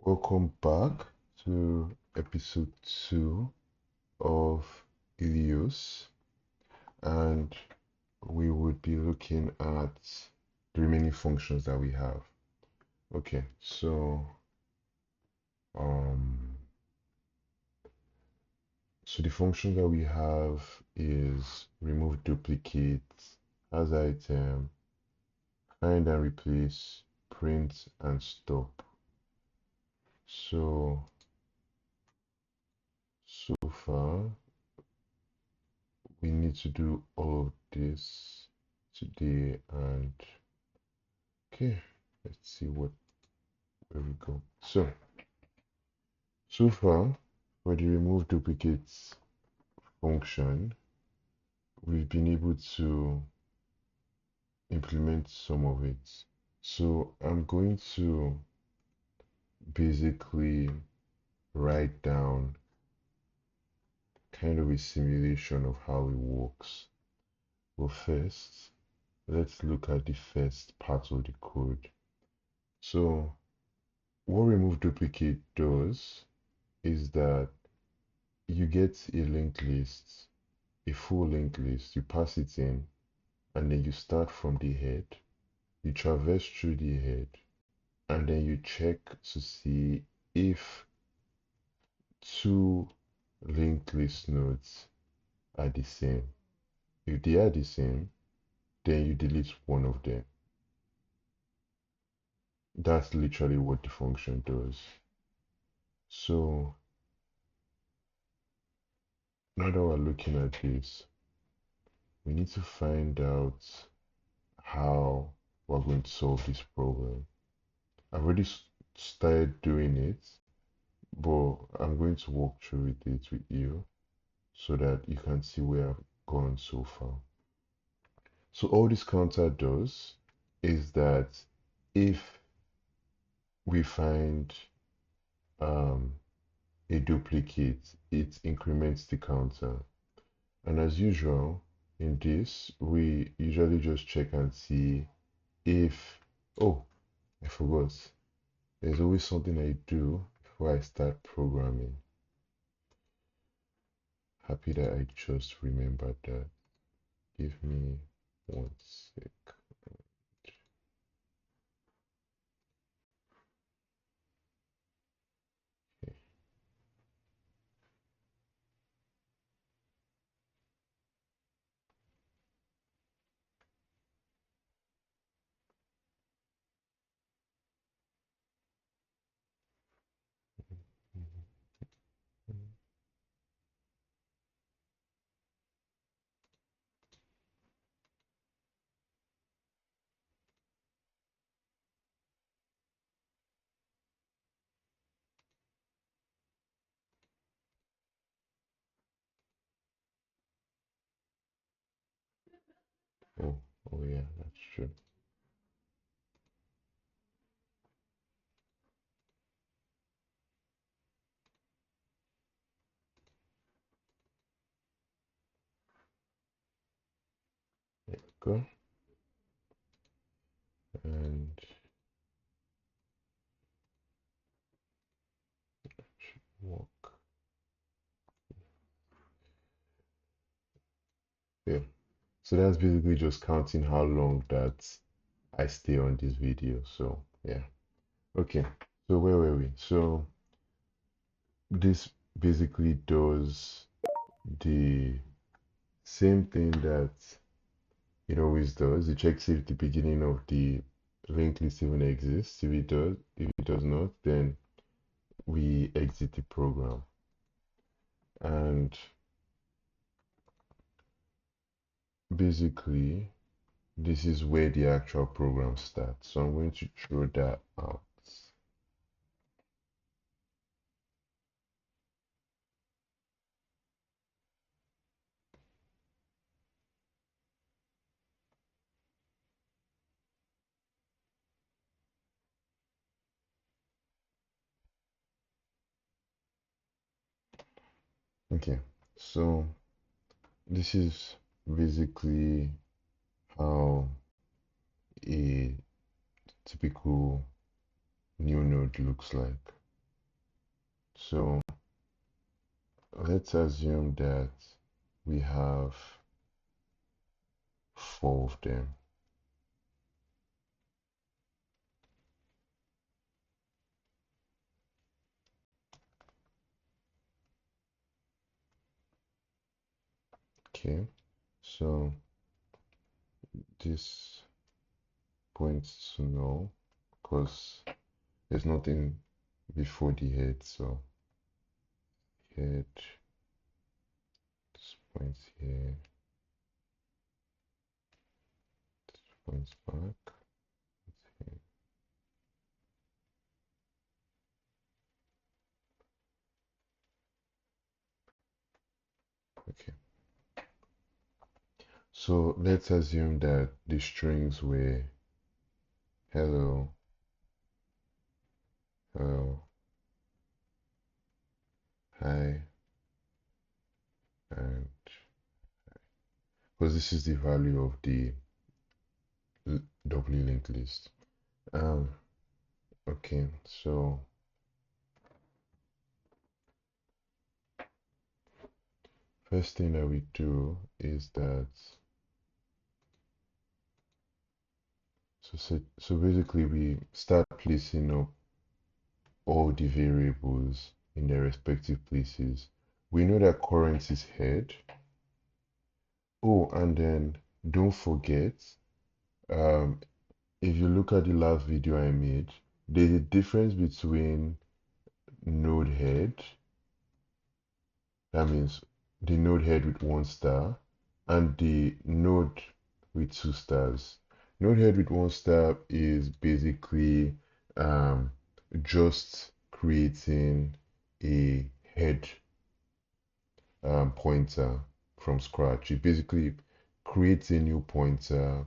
Welcome back to episode 2 of Ilios, and we would be looking at the remaining functions that we have. Okay, um so the function that we have is remove duplicates, as item, find and replace, print and stop. So far we need to do all of this today, and okay, let's see where we go. So far for the remove duplicates function, we've been able to implement some of it. So I'm going to basically write down kind of a simulation of how it works. But first, let's look at the first part of the code. So what remove duplicate does is that you get a linked list, a full linked list, you pass it in, and then you start from the head, you traverse through the head, and then you check to see if two linked list nodes are the same. If they are the same, then you delete one of them. That's literally what the function does. So now that we're looking at this, we need to find out how we're going to solve this problem. I've already started doing it, but I'm going to walk through it with you so that you can see where I've gone so far. So all this counter does is that if we find um, a duplicate, it increments the counter. And as usual, in this, we usually just check and see if, oh, I forgot. There's always something I do before I start programming. Happy that I just remembered that. Give me one sec. Okay. Oh, oh yeah, that's true. There we go. And walk. Yeah. So that's basically just counting how long that I stay on this video. So yeah. Okay. So where were we? So this basically does the same thing that it always does. It checks if the beginning of the linked list even exists. If it does not, then we exit the program. And basically, this is where the actual program starts. So I'm going to throw that out. Okay, so this is basically how a typical new node looks like. So let's assume that we have four of them. Okay, so this points to null because there's nothing before the head, so head, this points here, this points back. Okay, so let's assume that the strings were hello, hello, hi, and because this is the value of the doubly linked list. Um, okay, so first thing that we do is that so basically we start placing up all the variables in their respective places. We know that current is head. Oh, and then don't forget, um, if you look at the last video I made, there's a difference between node head, that means the node head with 1 star, and the node with 2 stars. Node head with 1 star is basically um, just creating a head pointer from scratch. It basically creates a new pointer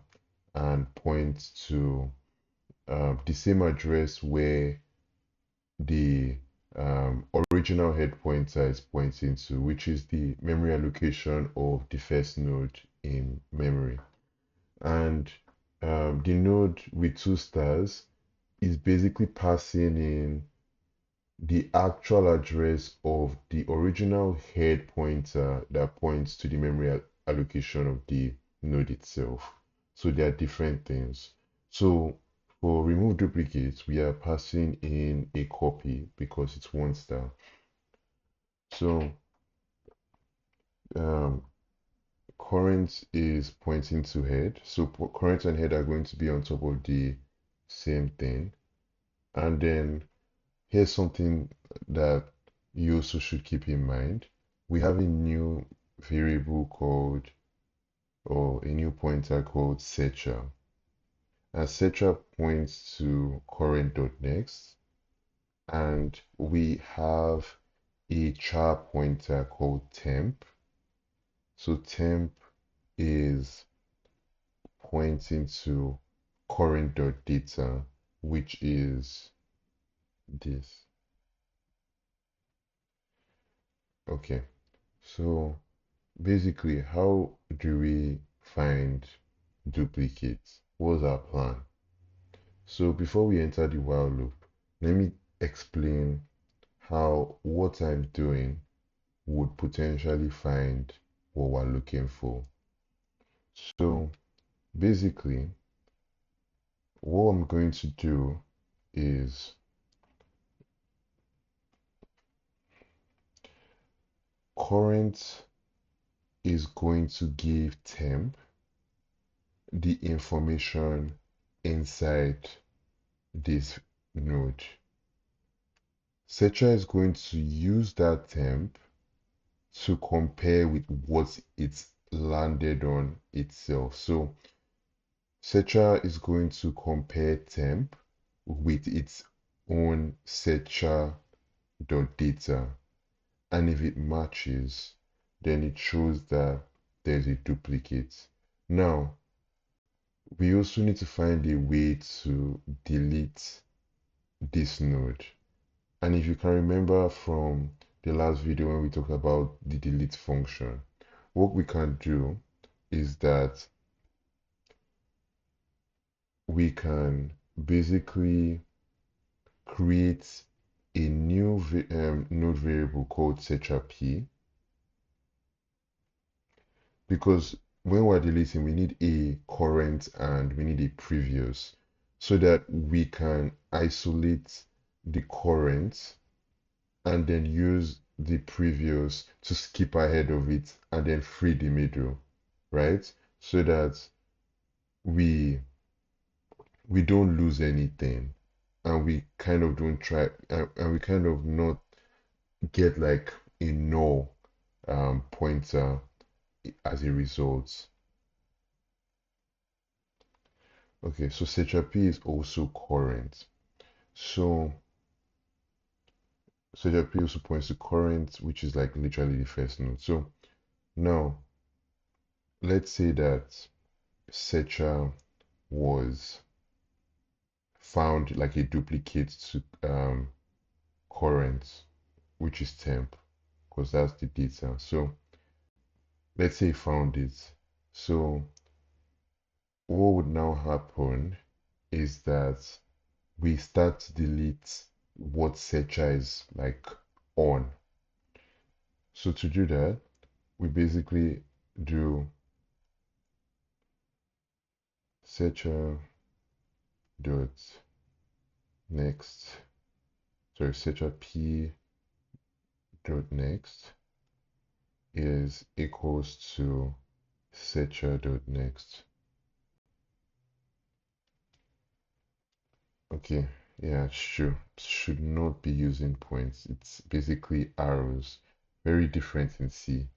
and points to the same address where the original head pointer is pointing to, which is the memory allocation of the first node in memory. And the node with 2 stars is basically passing in the actual address of the original head pointer that points to the memory allocation of the node itself. So they are different things. So for remove duplicates, we are passing in a copy because it's 1 star. So um, current is pointing to head. So current and head are going to be on top of the same thing. And then here's something that you also should keep in mind. We have a new variable called, or a new pointer called searcher. And searcher points to current.next. And we have a char pointer called temp. So temp is pointing to current.data, which is this. Okay, so basically, how do we find duplicates? What's our plan? So before we enter the while loop, let me explain how what I'm doing would potentially find what we're looking for. So basically, what I'm going to do is current is going to give temp the information inside this node. Searcher is going to use that temp to compare with what it's landed on itself. So Searcher is going to compare temp with its own searcher.data. And if it matches, then it shows that there's a duplicate. Now, we also need to find a way to delete this node. And if you can remember from the last video when we talked about the delete function, what we can do is that we can basically create a new node variable called searcher_p, because when we're deleting, we need a current and we need a previous so that we can isolate the current and then use the previous to skip ahead of it and then free the middle, right? So that we we don't lose anything and we kind of don't try and we kind of not get like a null pointer as a result. Okay, so searcher_p is also current. So searcher_p also points to current, which is like literally the first node. So now let's say that searcher was found like a duplicate to current, which is temp, because that's the data. So let's say found it. So what would now happen is that we start to delete what searcher is like on. So to do that, we basically do searcher dot next, sorry, searcher_p dot next is equals to searcher dot next. Okay, yeah, sure. Should not be using points. It's basically arrows. Very different in C.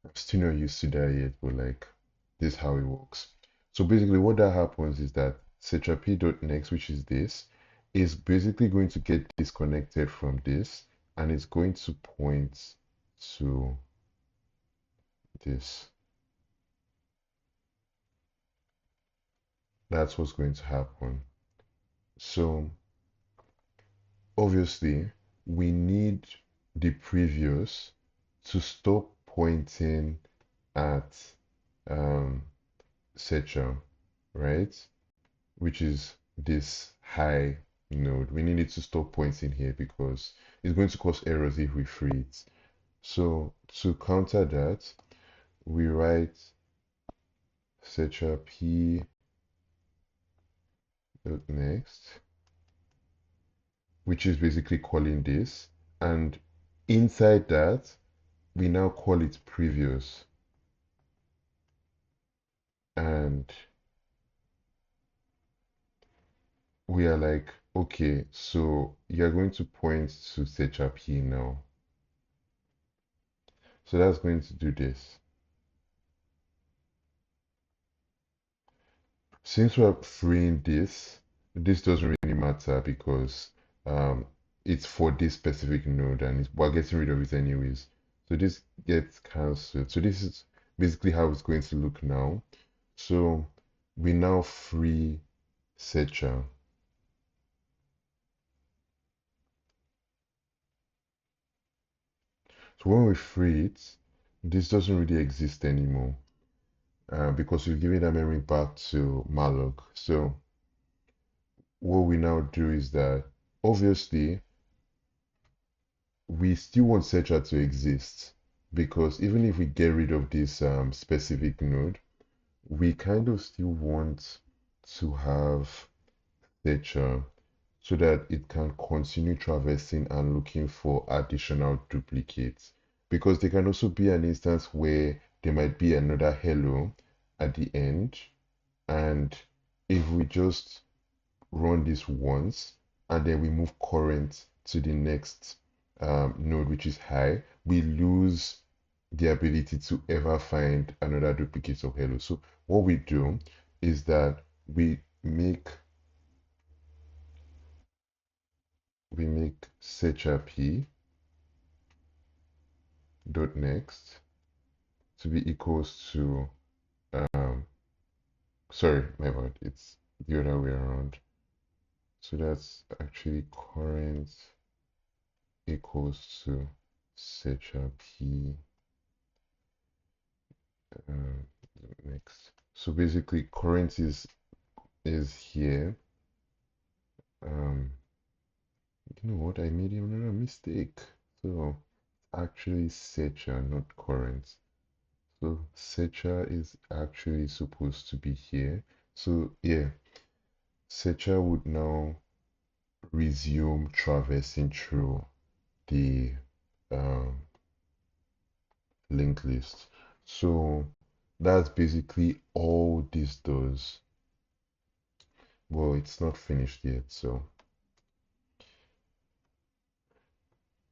I'm still not used to that yet, but like this is how it works. So basically what that happens is that searcher_p.next, which is this, is basically going to get disconnected from this and it's going to point to this. That's what's going to happen. So obviously we need the previous to stop pointing at searcher, right? Which is this high node. We need it to stop pointing here because it's going to cause errors if we free it. So to counter that, we write searcher_p dot next, which is basically calling this, and inside that we now call it previous, and we are like, okay, so you're going to point to searcher_p now. So that's going to do this. Since we're freeing this, this doesn't really matter because um, it's for this specific node and we're getting rid of it anyways. So this gets cancelled. So this is basically how it's going to look now. So we now free searcher. So when we free it, this doesn't really exist anymore because we've given that memory back to malloc. So what we now do is that obviously we still want searcher to exist because even if we get rid of this specific node, we kind of still want to have searcher so that it can continue traversing and looking for additional duplicates. Because there can also be an instance where there might be another hello at the end, and if we just run this once and then we move current to the next node, which is high, we lose the ability to ever find another duplicate of hello. So what we do is that we make searcher_p dot next to be equals to sorry, my bad, it's the other way around. So that's actually current equals to searcher_p next. So basically current is here. Um, You know what? I made another mistake. So actually Secha, not current. So Secha is actually supposed to be here. So yeah, Secha would now resume traversing through the um, linked list. So that's basically all this does. Well, it's not finished yet, so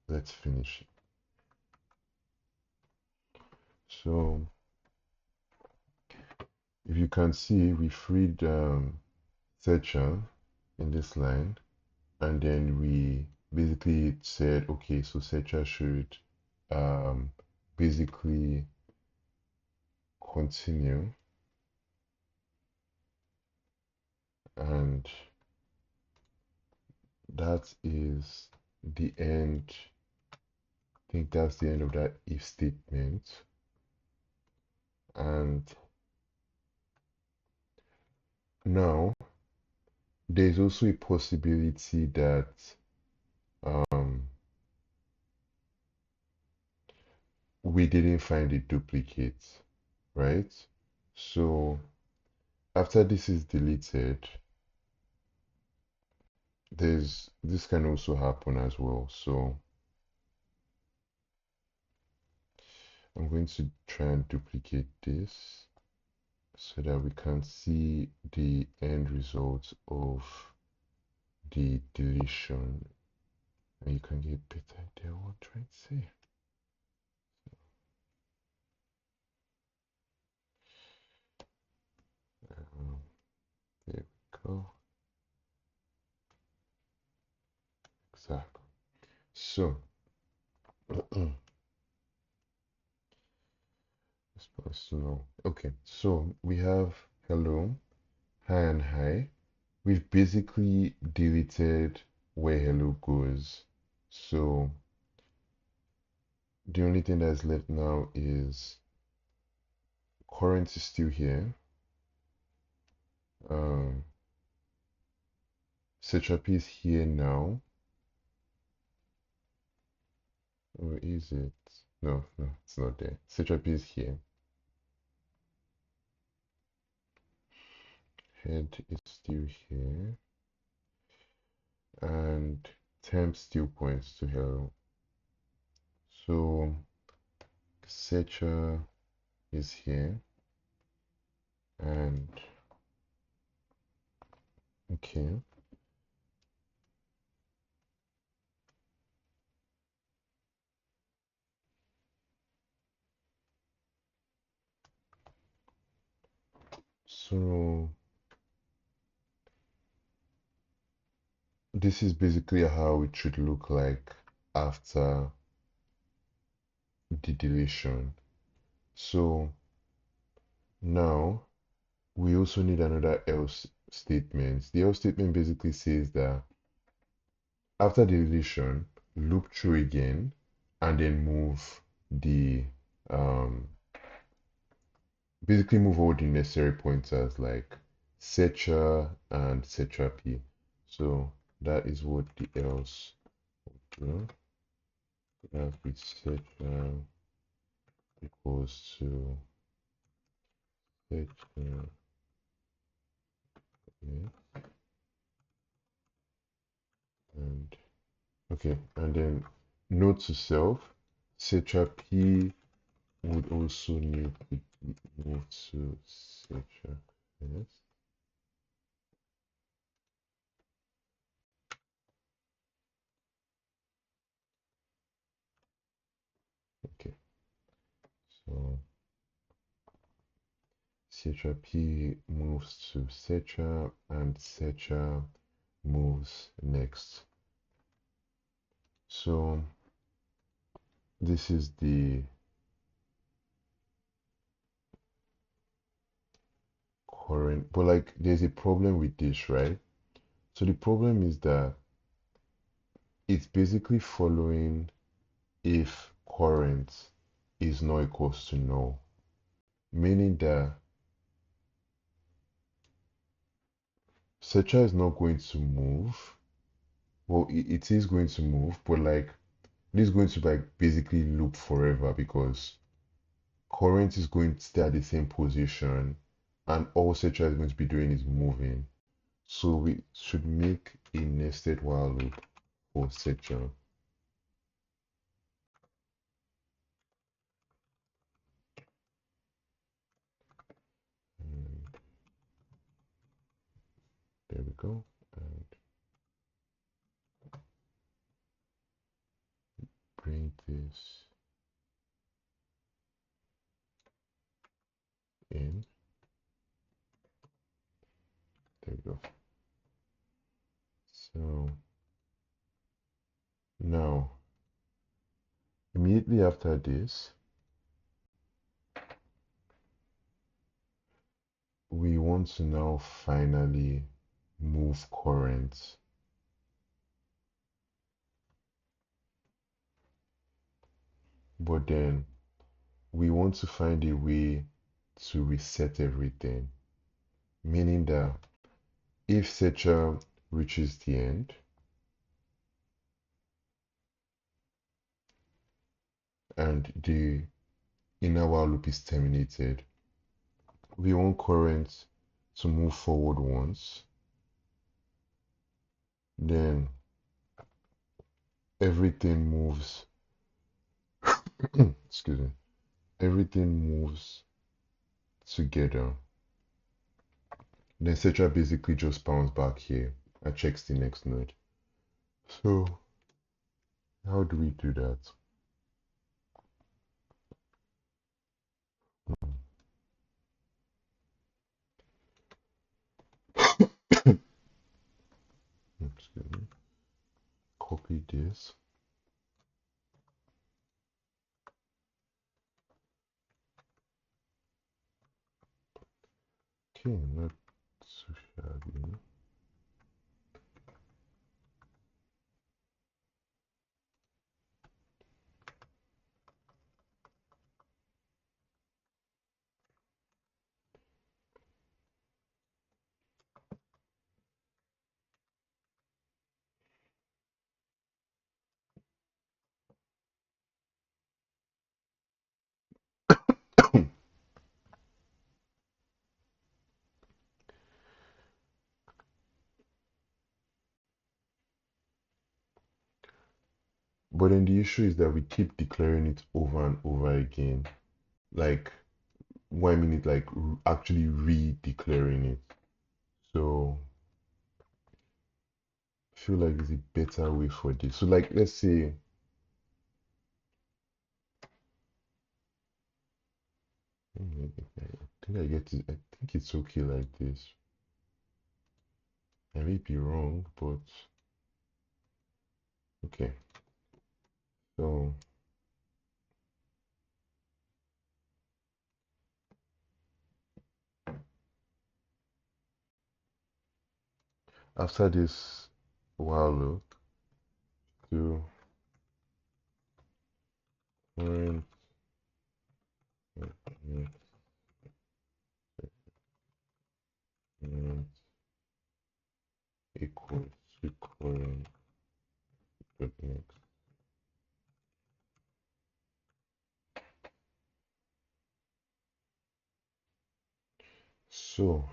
let's finish it. So if you can see, we freed Secha in this line, and then we basically said, okay, so Secha should um, basically continue, and that is the end. I think that's the end of that if statement. And now there's also a possibility that um, we didn't find a duplicate, right? So after this is deleted, there's this can also happen as well. So I'm going to try and duplicate this so that we can see the end result of the deletion, and you can get a better idea what I'm trying to say. Um, there we go. Exactly. So supposed to know. Okay, so we have hello, hi, and hi. We've basically deleted where hello goes. So the only thing that's left now is current is still here. Um, Satrapy is here now. Or is it? No, no, it's not there. Satrapy is here. Head is still here. And temp still points to hello. So Secha is here. And okay. So this is basically how it should look like after the deletion. So now we also need another else statement. The else statement basically says that after the deletion, loop through again and then move the basically move all the necessary pointers like setra and setrap. So that is what the else will do. That with setra equals to setra, yeah, and okay, and then note to self, setrap would also need to move to setrap. Yes. Okay, so Setra P moves to Setra and Setra moves next. So this is the current, but like there's a problem with this, right? So the problem is that it's basically following if current is not equals to null, meaning that Setra is not going to move well, it is going to move, but like it is going to like basically loop forever because current is going to stay at the same position, and all Setra is going to be doing is moving. So we should make a nested while loop for Setra. And there we go. And bring this in. There we go. So now, immediately after this, we want to now finally move current. But then we want to find a way to reset everything, meaning that if Secha reaches the end and the inner while loop is terminated, we want current to move forward once, then everything moves, excuse me, everything moves together. Then Setra basically just bounce back here and checks the next node. So how do we do that? Excuse me. Copy this. Okay, not so shabby. But then the issue is that we keep declaring it over and over again. Like 1 minute, like actually re-declaring it. So I feel like there's a better way for this. So like let's say I think I get it. I think it's okay like this. I may be wrong, but okay. So after this while loop, do current current equals to current dot next. So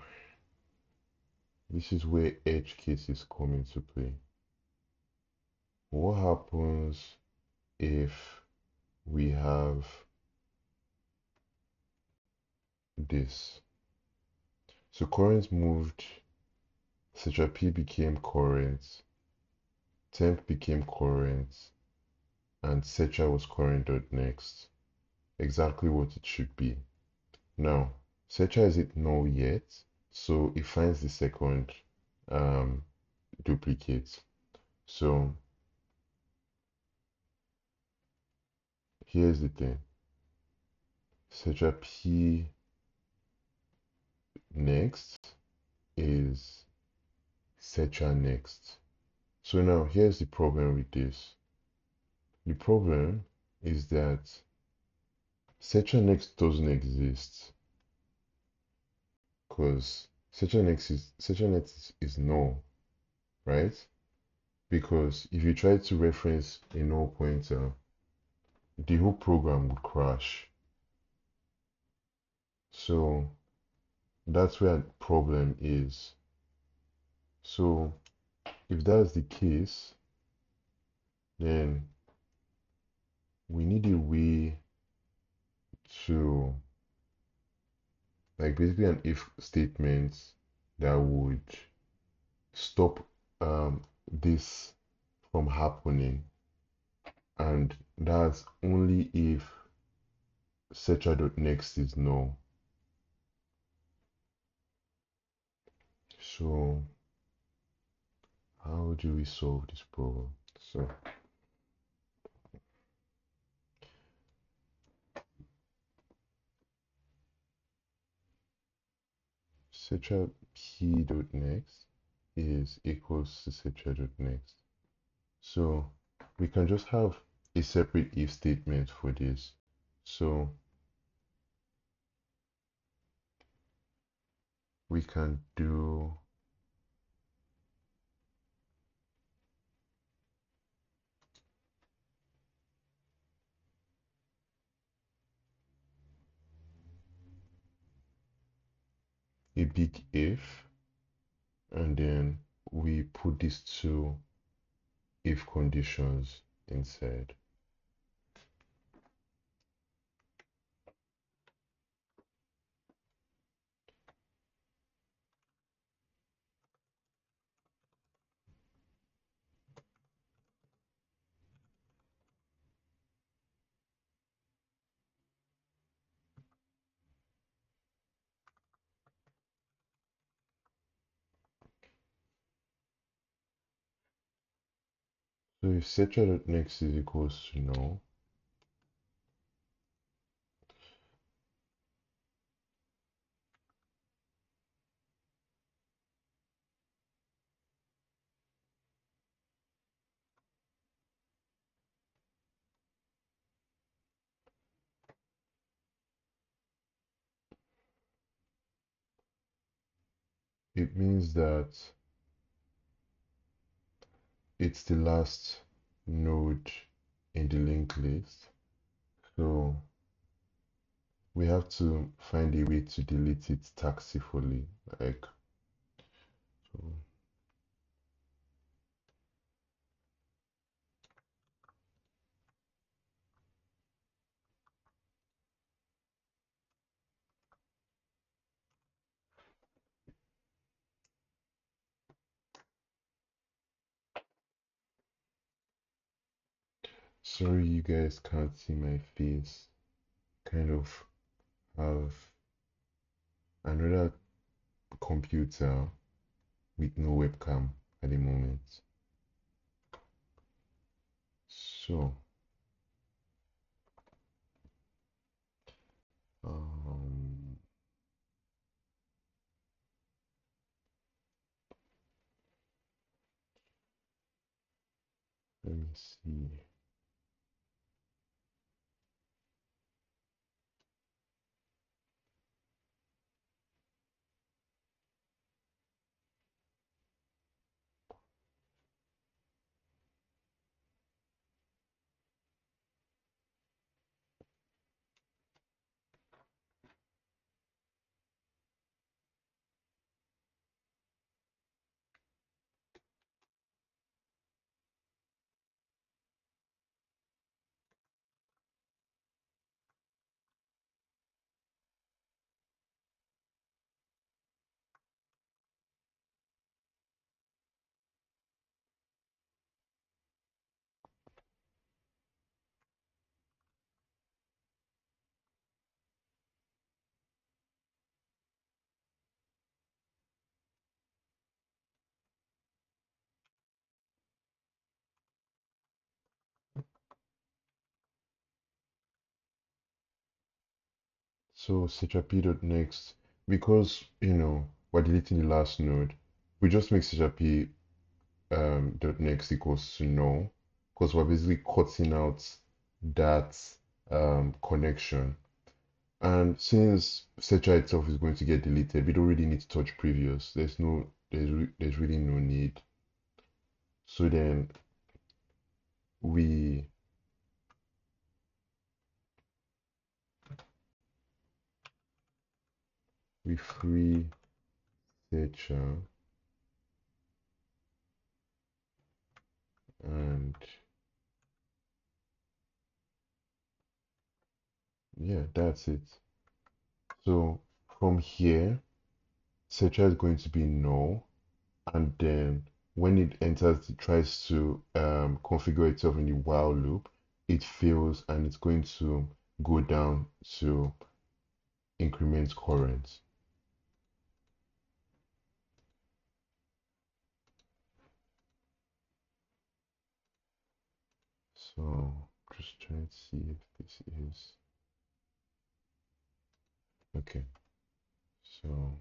this is where edge cases come into play. What happens if we have this? So current moved, Setra P became current, temp became current, and Setra was current dot next. Exactly what it should be. Now, Setra isn't null yet, so it finds the second um, duplicate. So here's the thing. Setra P next is Setra next. So now here's the problem with this. The problem is that Setra next doesn't exist because Setra next is null, right? because if you try to reference a null pointer, the whole program would crash. So that's where the problem is. So if that's the case, then we need a way to, like, basically an if statement that would stop this from happening, and that's only if searcher.next is null. So how do we solve this problem? So searcher p.next is equals to searcher.next. So we can just have a separate if statement for this. So we can do a big if, and then we put these two if conditions inside. So if searcher.next is equals to null, it means that it's the last node in the linked list. So we have to find a way to delete it tactfully. Like, so, sorry you guys can't see my face. Kind of have another computer with no webcam at the moment. So, um, let me see. So next, because we're deleting the last node, we just make CHP dot next equals to null, because we're basically cutting out that connection. And since searcher itself is going to get deleted, we don't really need to touch previous. There's really no need. So then we we free searcher and yeah, that's it. So from here, searcher is going to be null, and then when it enters, it tries to configure itself in the while loop, it fails and it's going to go down to increment current. So just trying to see if this is okay. So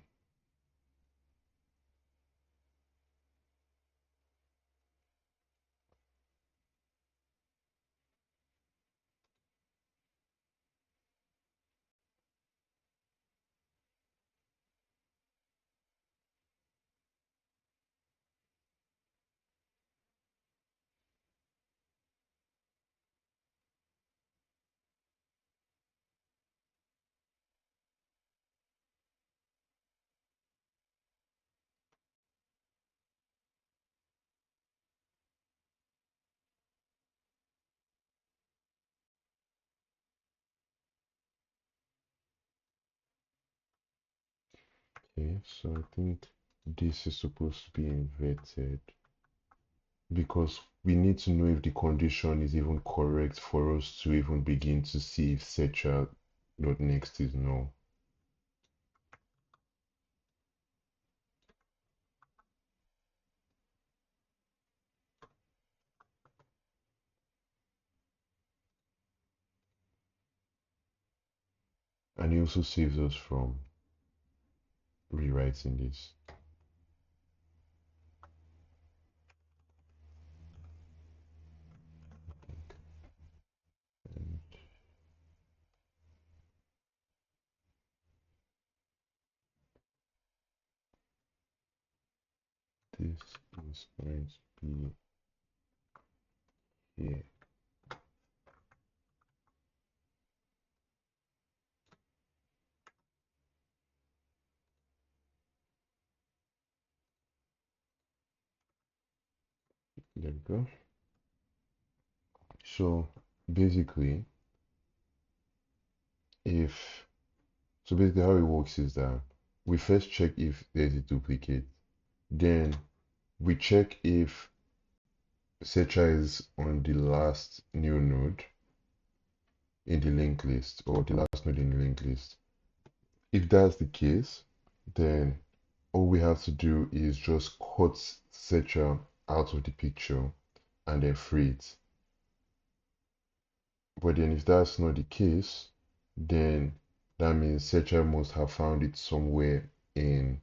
okay, so I think this is supposed to be inverted because we need to know if the condition is even correct for us to even begin to see if searcher dot next is null. And it also saves us from rewriting this. And this is going to be here. There we go. So basically, if so basically how it works is that we first check if there's a duplicate. Then we check if searcher is on the last new node in the linked list or the last node in the linked list. If that's the case, then all we have to do is just cut searcher out of the picture and then free it. But then if that's not the case, then that means searcher must have found it somewhere in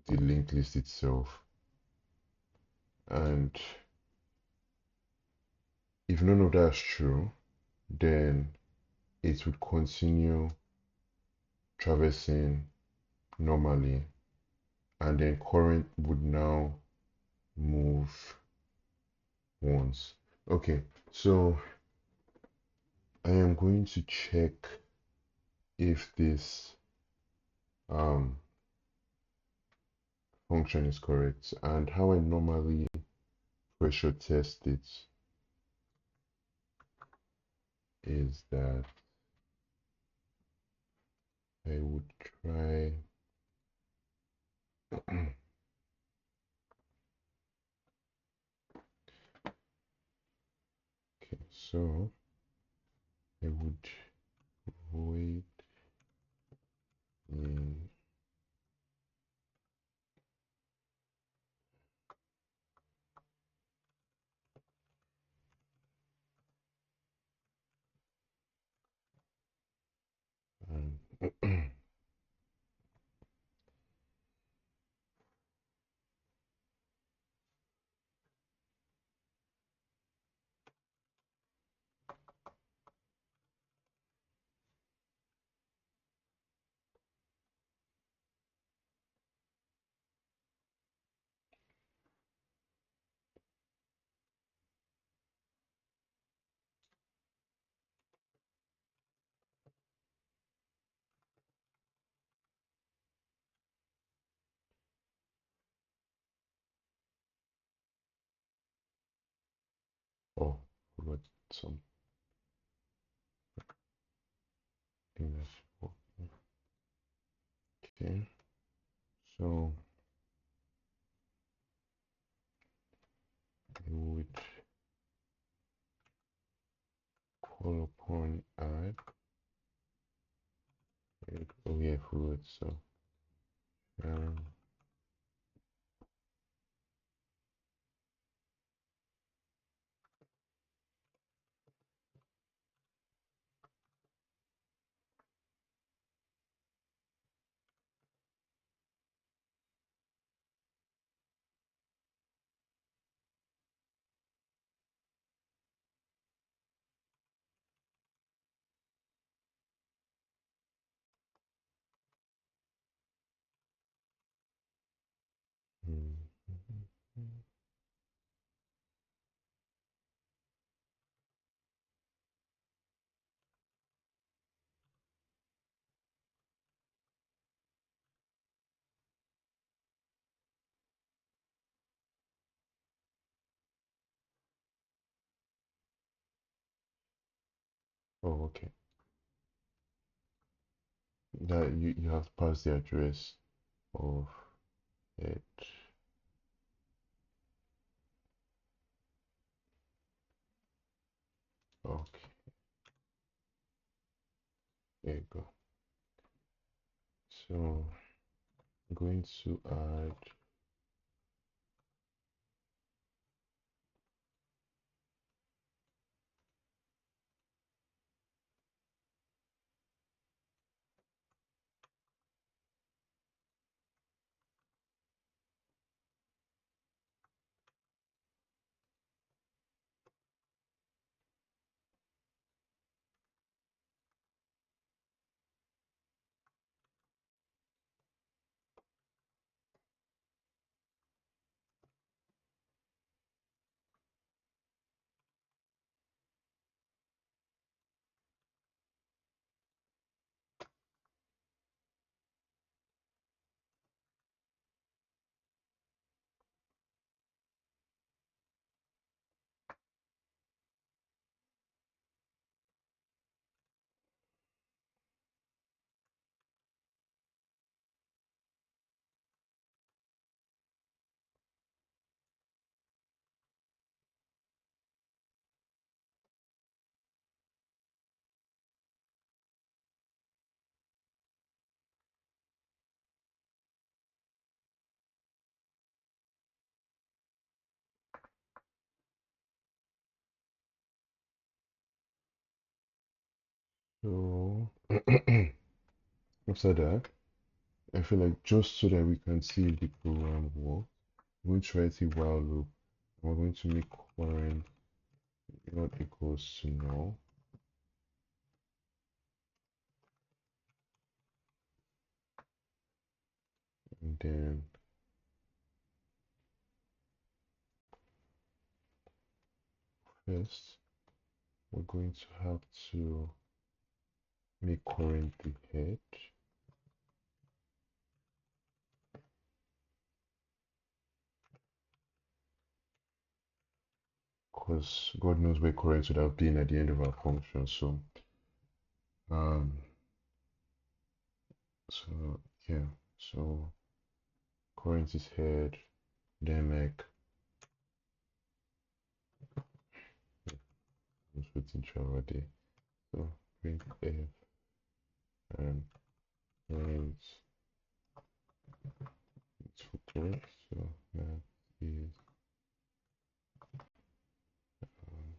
the linked list itself. And if none of that's true, then it would continue traversing normally, and then current would now move once. Okay, so I am going to check if this um, function is correct, and how I normally pressure test it is that I would try okay, so I would void in Oh, forgot some English. Okay, so I would call upon add. Oh yeah, forgot. So um, mm, oh okay. That you have passed the address of it. Okay, there you go. So I'm going to add. So after that, I feel like just so that we can see the program work, we're going to write a while loop. We're going to make current not equals to null, and then first we're going to have to make current the head, because God knows where current would have been at the end of our function. Um, so yeah, so current is head, then like I'm switching Java there. So print f and current is for so that is um,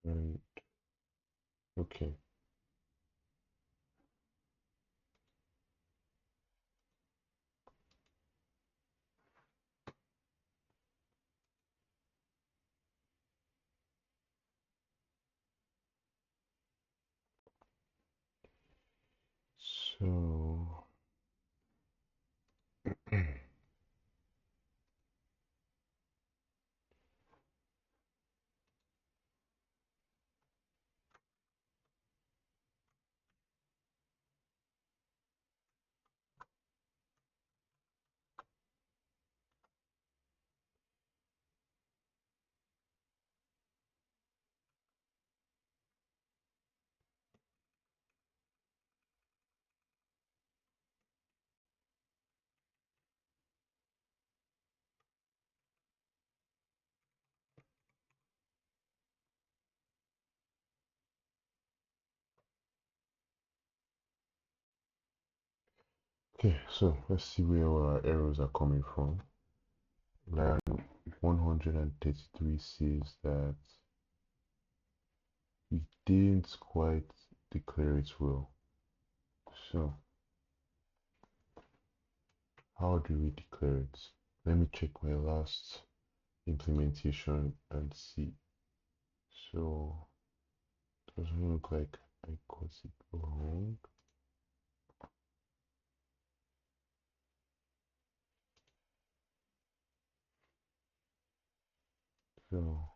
And okay, so okay, so let's see where our errors are coming from. Line 133 says that we didn't quite declare it well. So how do we declare it? Let me check my last implementation and see. So it doesn't look like I got it wrong. So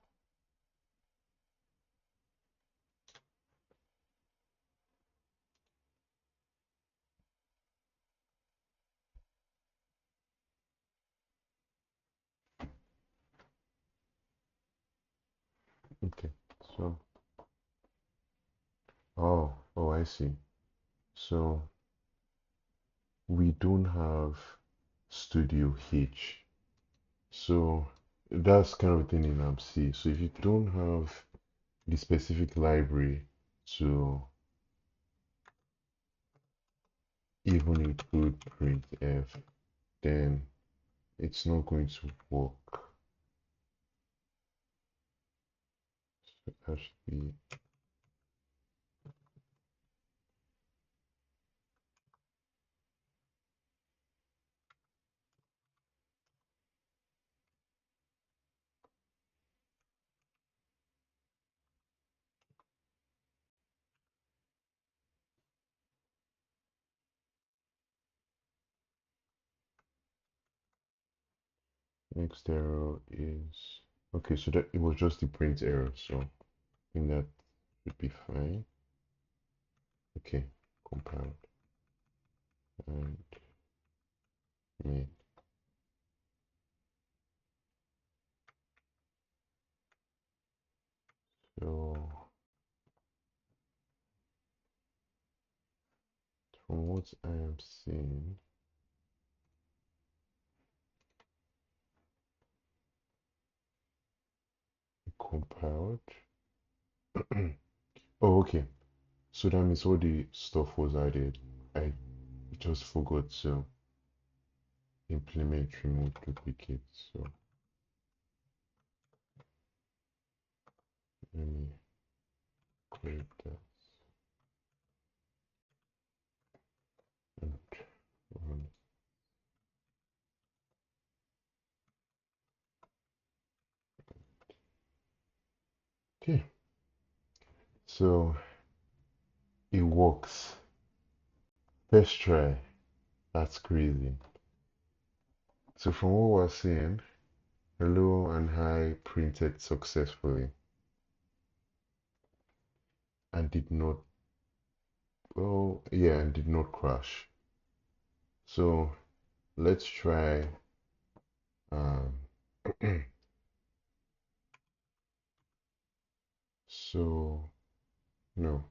okay, so oh, I see. So we don't have Studio H. So that's kind of a thing in AMC. So if you don't have the specific library to even include printf, then it's not going to work. So that should be next error is okay. So that it was just the print error. So I think that should be fine. Okay, compiled and made. So from what I am seeing, compiled. Oh, okay. So that means all the stuff was added. I just forgot to implement remove duplicate. So let me create that and run. Okay, so it works. First try. That's crazy. So from what we're seeing, hello and hi printed successfully and did not, well, yeah, and did not crash. So let's try, um, so no,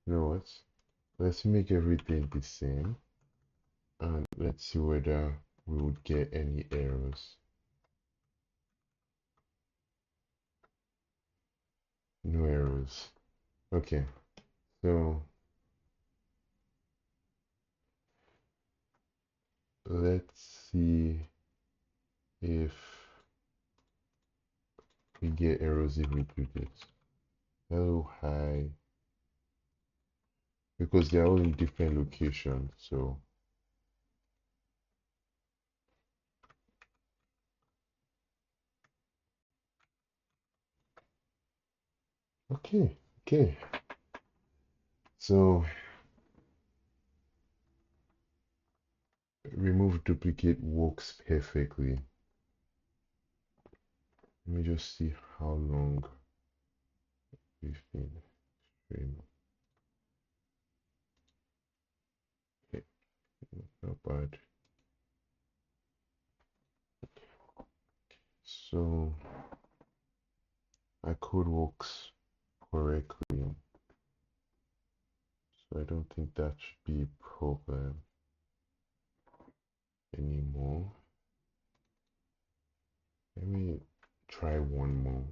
you know what? Let's make everything the same and let's see whether we would get any errors. No errors. Okay, so let's see if we get errors if we do this. hello, hi, because they're all in different locations. So, okay, okay. So, remove duplicate works perfectly. Let me just see how long we've been streaming. Okay, not bad. So, my code works correctly, so I don't think that should be a problem anymore. Let me try one more.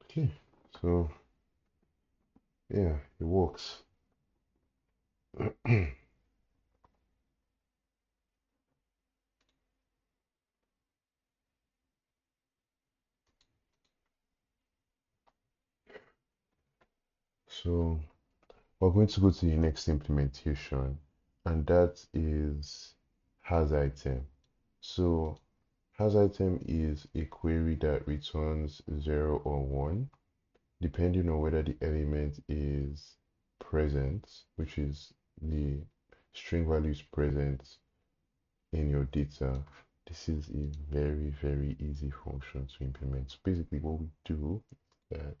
Okay, so yeah, it works. So we're going to go to the next implementation, and that is has item. So has item is a query that returns 0 or 1, depending on whether the element is present, which is the string value is present in your data. This is a very, very easy function to implement. So basically what we do is that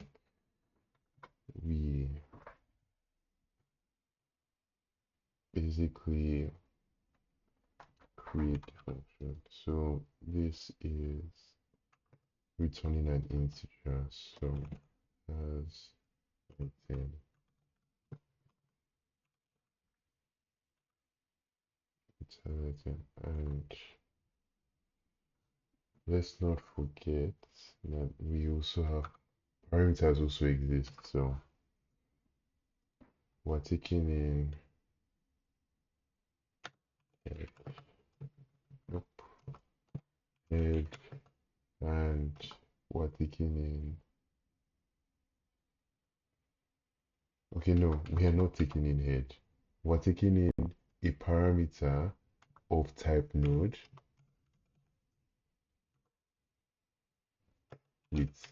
we basically create the function. So this is returning an integer. So as item, it's an item, and let's not forget that we also have parameters also exist. So we're taking in head, nope, head, and we're taking in. Okay, no, we are not taking in head. We're taking in a parameter of type node with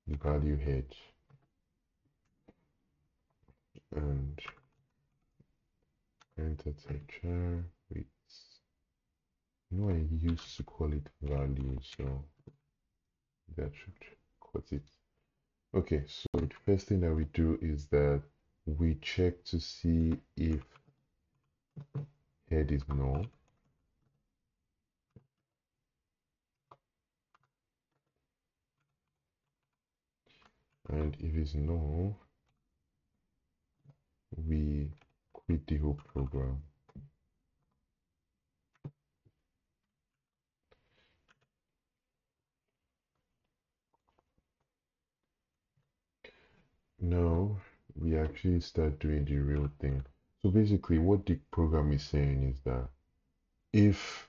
the value head, and enter type char with, I used to call it value, so that should cut it. Okay, so the first thing that we do is that we check to see if head is null, and if it's null, we quit the whole program. Now we actually start doing the real thing. So basically, what the program is saying is that if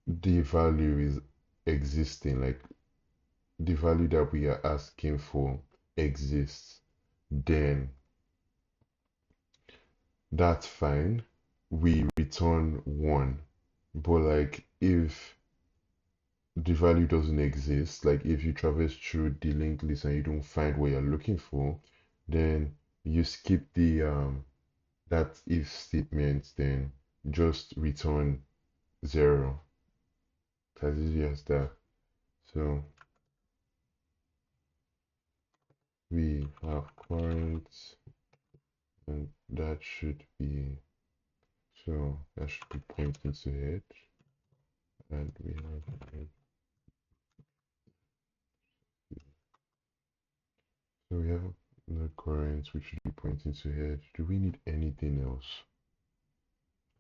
the value is existing, like the value that we are asking for exists, then that's fine. We return one. But like if the value doesn't exist, like if you traverse through the linked list and you don't find what you're looking for, then you skip the that if statement, then just return 0. It's as easy as that. So we have current, and that should be, so that should be pointing to head, and we have head. So we have node current, which should be pointing to head. Do we need anything else?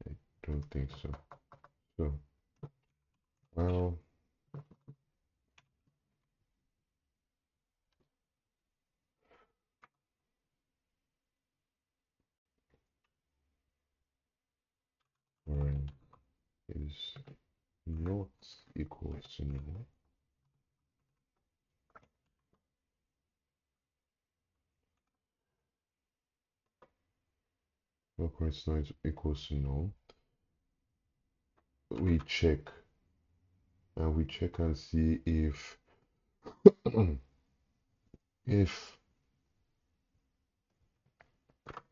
I don't think so. So, well, is not equals to null. When it's not equals to null, we check and see if if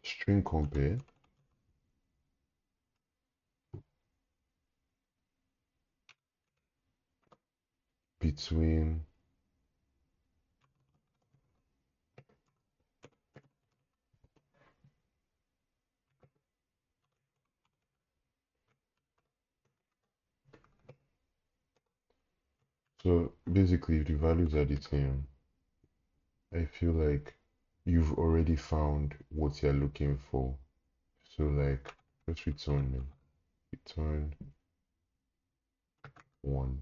string compare between so basically if the values are the same, I feel like you've already found what you're looking for. So like let's return them. Return one.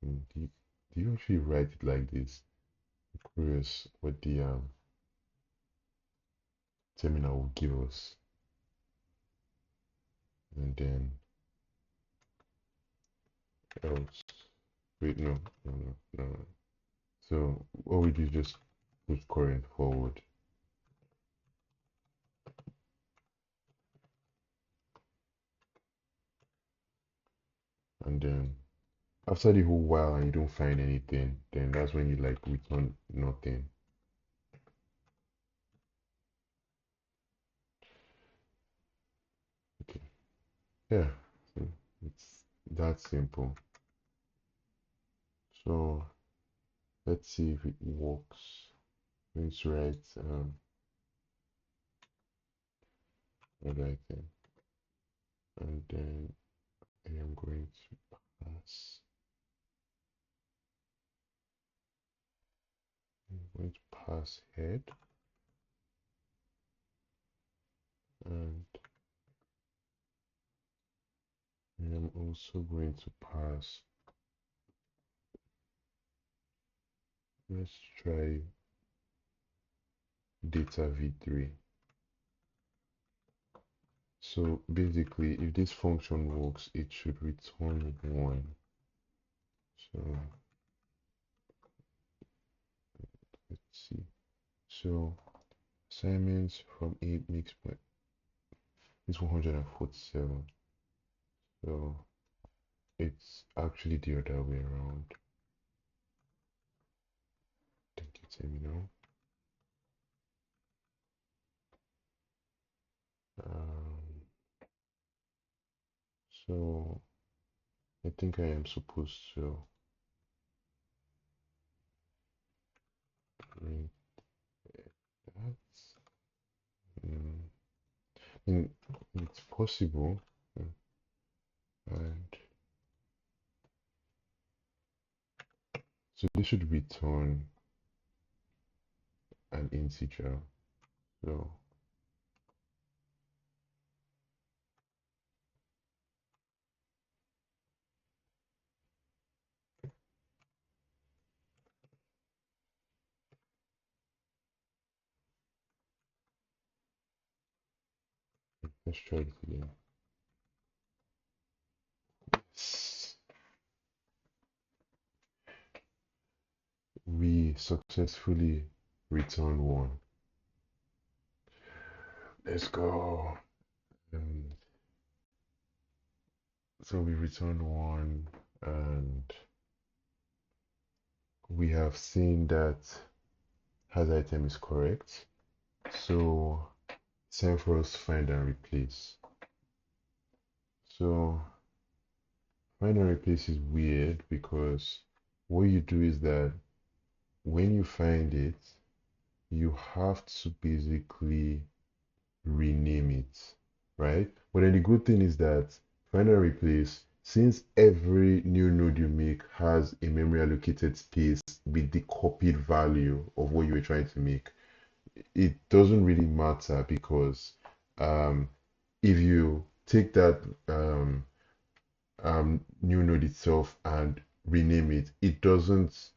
Do you actually write it like this? I'm curious what the terminal will give us. And then else. Wait, no. So what we do is just put current forward. And then after the whole while and you don't find anything, then that's when you like return nothing. Okay. Yeah. So it's that simple. So let's see if it works. Let's write everything. And then I am going to pass. I'm going to pass head and I am also going to pass. Let's try data v3. So basically, if this function works, it should return 1. So let's see. So assignments from 8 makes is 147. So it's actually the other way around. Thank you, terminal. So I think I am supposed to print that. Mm, it's possible, and so this should return an integer. So let's try it again. We successfully returned 1. Let's go. And so we returned 1, and we have seen that has item is correct. So it's time for us to find and replace. So find and replace is weird because what you do is that when you find it, you have to basically rename it, right? But then the good thing is that find and replace, since every new node you make has a memory allocated space with the copied value of what you were trying to make, it doesn't really matter because um, if you take that new node itself and rename it, it doesn't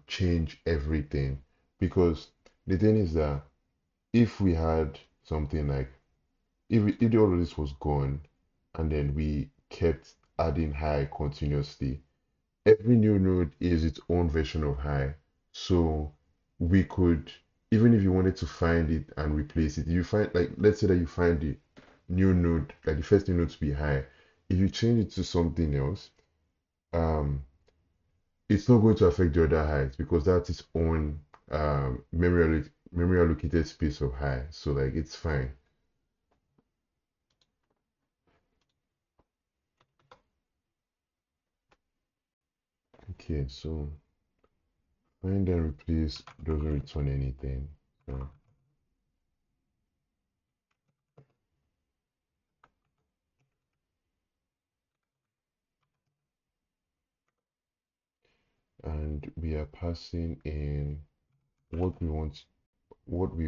change everything. Because the thing is that if we had something like if all of this was gone and then we kept adding high continuously. Every new node is its own version of high. So we could, even if you wanted to find it and replace it, you find, like, let's say that you find the new node, like the first new node to be high. If you change it to something else, um, it's not going to affect the other highs because that's its own memory allocated space of high. So like it's fine. Okay, so find and replace doesn't return anything. So, and we are passing in what we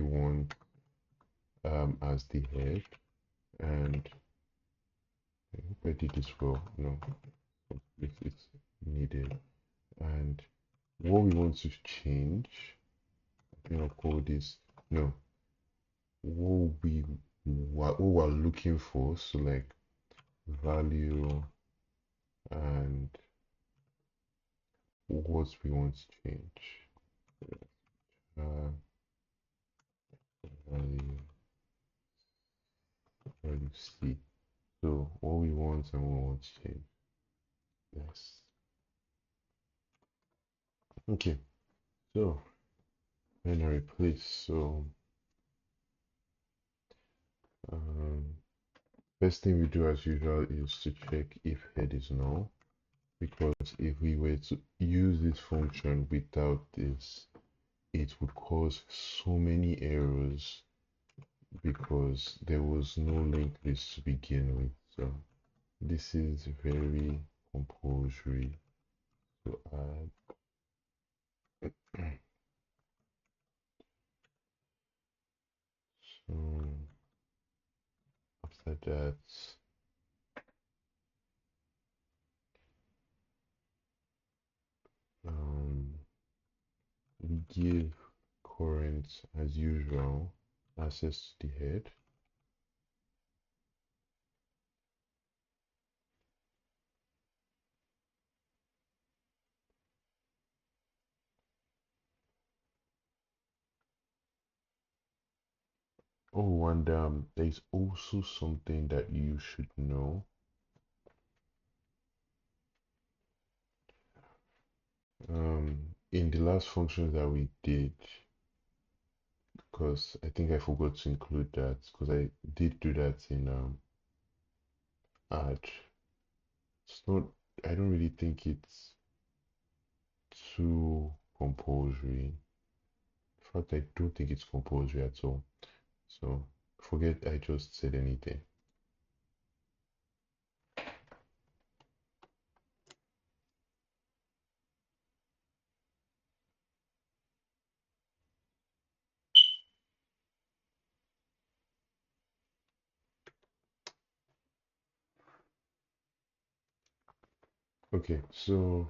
want as the head, and I hope I did this well. No, it's needed. And what we want to change, I think I'll call this, no, what we're looking for. So like value and what we want to change. Uh, value, value C. So what we want and what we want to change. Yes. Okay. So when I replace, so um, first thing we do as usual is to check if head is null, because if we were to use this function without this, it would cause so many errors because there was no linked list to begin with. So this is very compulsory to add. So after that, um, we give current as usual access to the head. Oh, and there's also something that you should know. In the last function that we did, because I think I forgot to include that, because I did do that in add. It's not, I don't really think it's too compulsory. In fact, I don't think it's compulsory at all. So forget I just said anything. Okay, so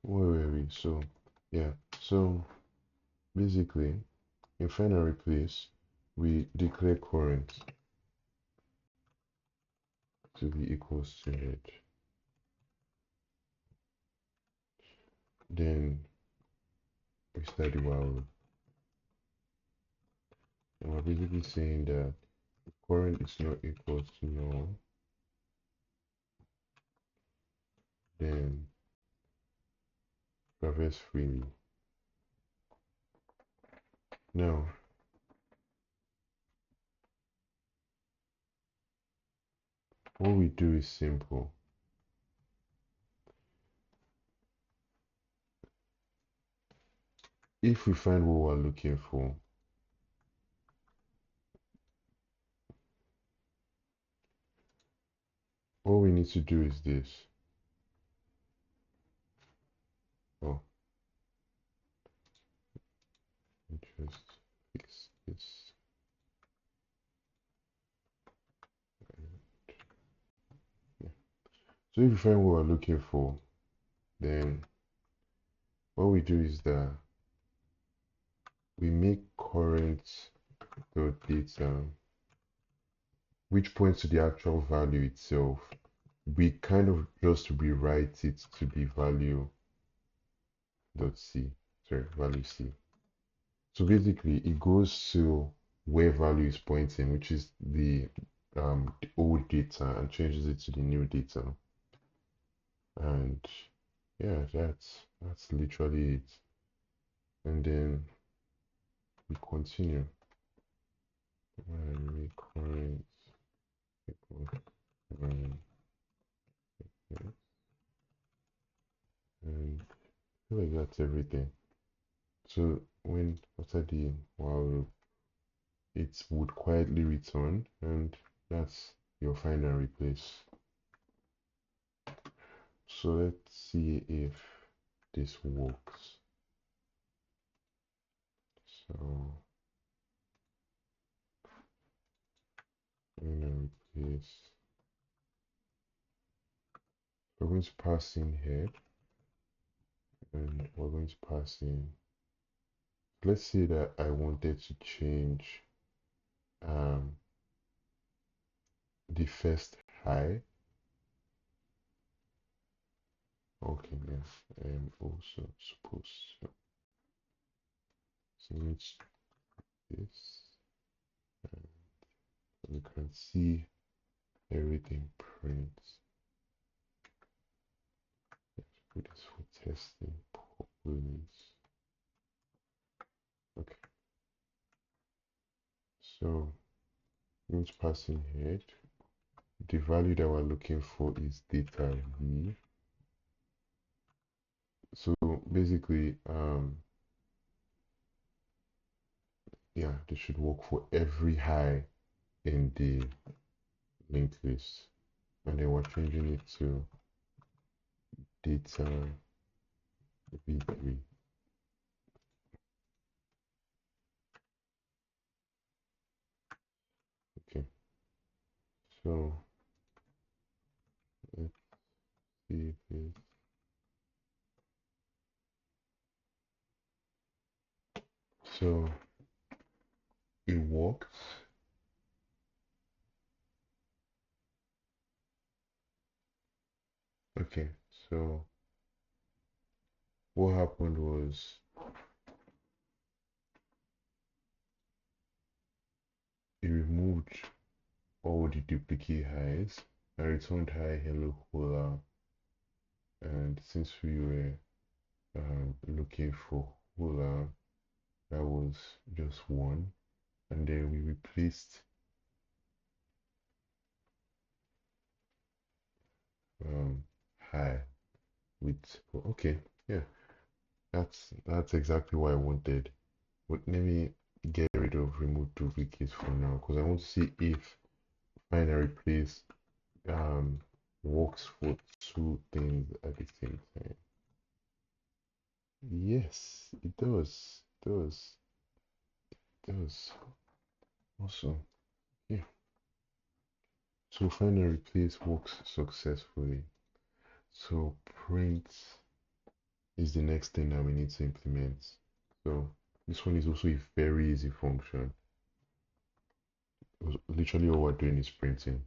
where were we? So yeah, so basically in find and replace, we declare current to be equals to head. Then we start the while loop. And we're basically saying that if current is not equal to null, then traverse freely. Now, what we do is simple. If we find what we're looking for, all we need to do is this. Oh, just fix this. Yeah. So if we find what we're looking for, then what we do is that we make current dot data which points to the actual value itself. We kind of just rewrite it to be value dot c, sorry, value c. So basically, it goes to where value is pointing, which is the old data, and changes it to the new data. And yeah, that's literally it. And then we continue. And current equals current, yes, and I feel like that's everything. So when after the while loop, it would quietly return, and that's your find and replace. So let's see if this works. So find and replace. We're going to pass in head, and we're going to pass in. Let's say that I wanted to change um, the first high. Okay, yes, I am also supposed to change this. And you can see everything prints. Let's put this for testing purposes. Okay, so let's pass in head. The value that we're looking for is data v. So basically, yeah, this should work for every high in the linked list. And then we're changing it to data v3. Okay, so let's see this. So it worked. Okay, so what happened was it removed all the duplicate highs and returned hi hello hola. And since we were looking for hola, that was just one. And then we replaced hi with okay, yeah, that's exactly what I wanted. But let me get rid of remove duplicates for now because I want to see if find and replace um works for two things at the same time. Yes, it does. Does. Awesome. Yeah. So find and replace works successfully. So print is the next thing that we need to implement. So this one is also a very easy function. Literally all we're doing is printing.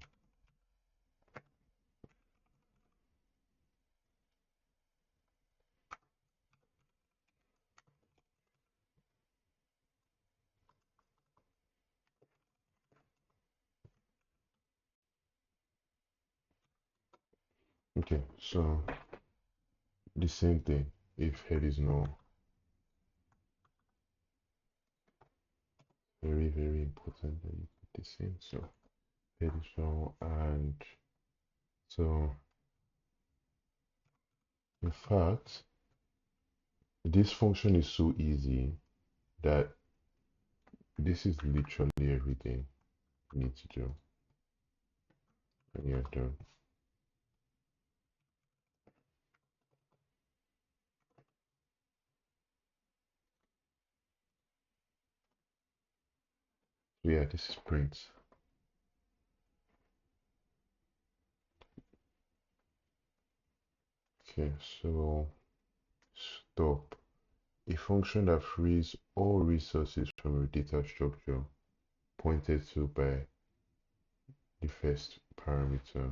Okay, so the same thing. If head is null, very, very important that you put the same. So head is null, and so in fact, this function is so easy that this is literally everything you need to do. And you're done. So yeah, this is print. Okay, so stop. A function that frees all resources from your data structure pointed to by the first parameter,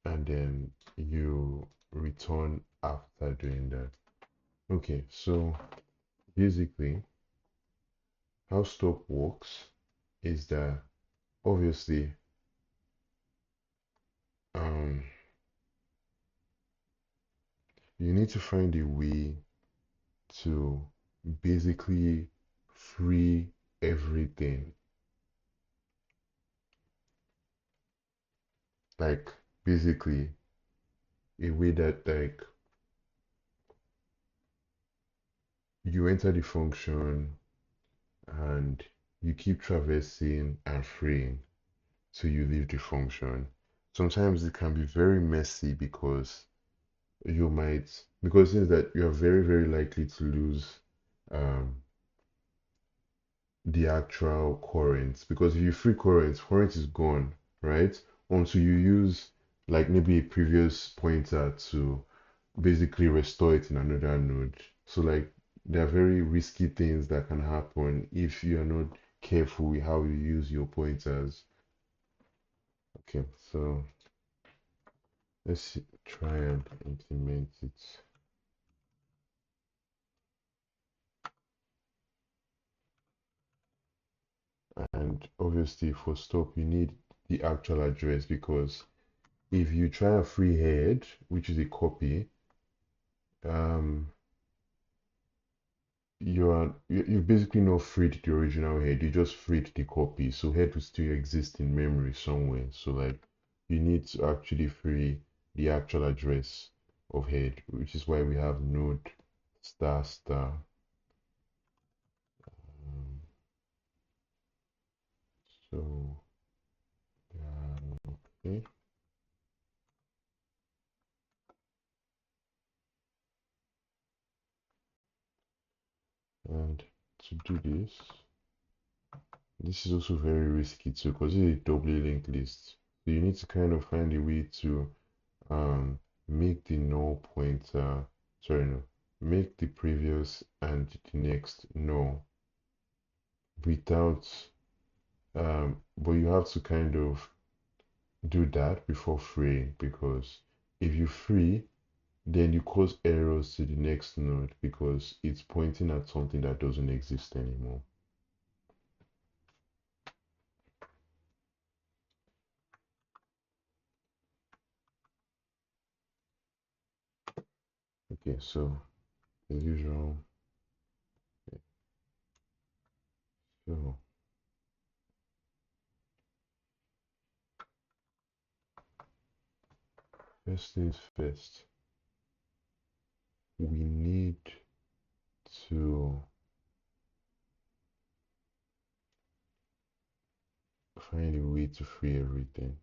and then you return after doing that. Okay, so basically how stop works is that obviously um you need to find a way to basically free everything. Like basically a way that like you enter the function and you keep traversing and freeing till you leave the function. Sometimes it can be very messy because you might because it means that you are very very likely to lose um the actual current, because if you free current is gone, right? Until you use like maybe a previous pointer to basically restore it in another node. So like there are very risky things that can happen if you are not careful with how you use your pointers. Okay, so try and implement it. And obviously for stop you need the actual address, because if you try a free head, which is a copy, um, you've basically not freed the original head. You just freed the copy. So head will still exist in memory somewhere. So like you need to actually free the actual address of head, which is why we have node star star. Um, so okay, and to do this is also very risky too, because it's a doubly linked list. So you need to kind of find a way to um make the null pointer, sorry, no, make the previous and the next null without but you have to kind of do that before freeing, because if you free then you cause errors to the next node because it's pointing at something that doesn't exist anymore. Okay, so as usual, so first things first, we need to find a way to free everything.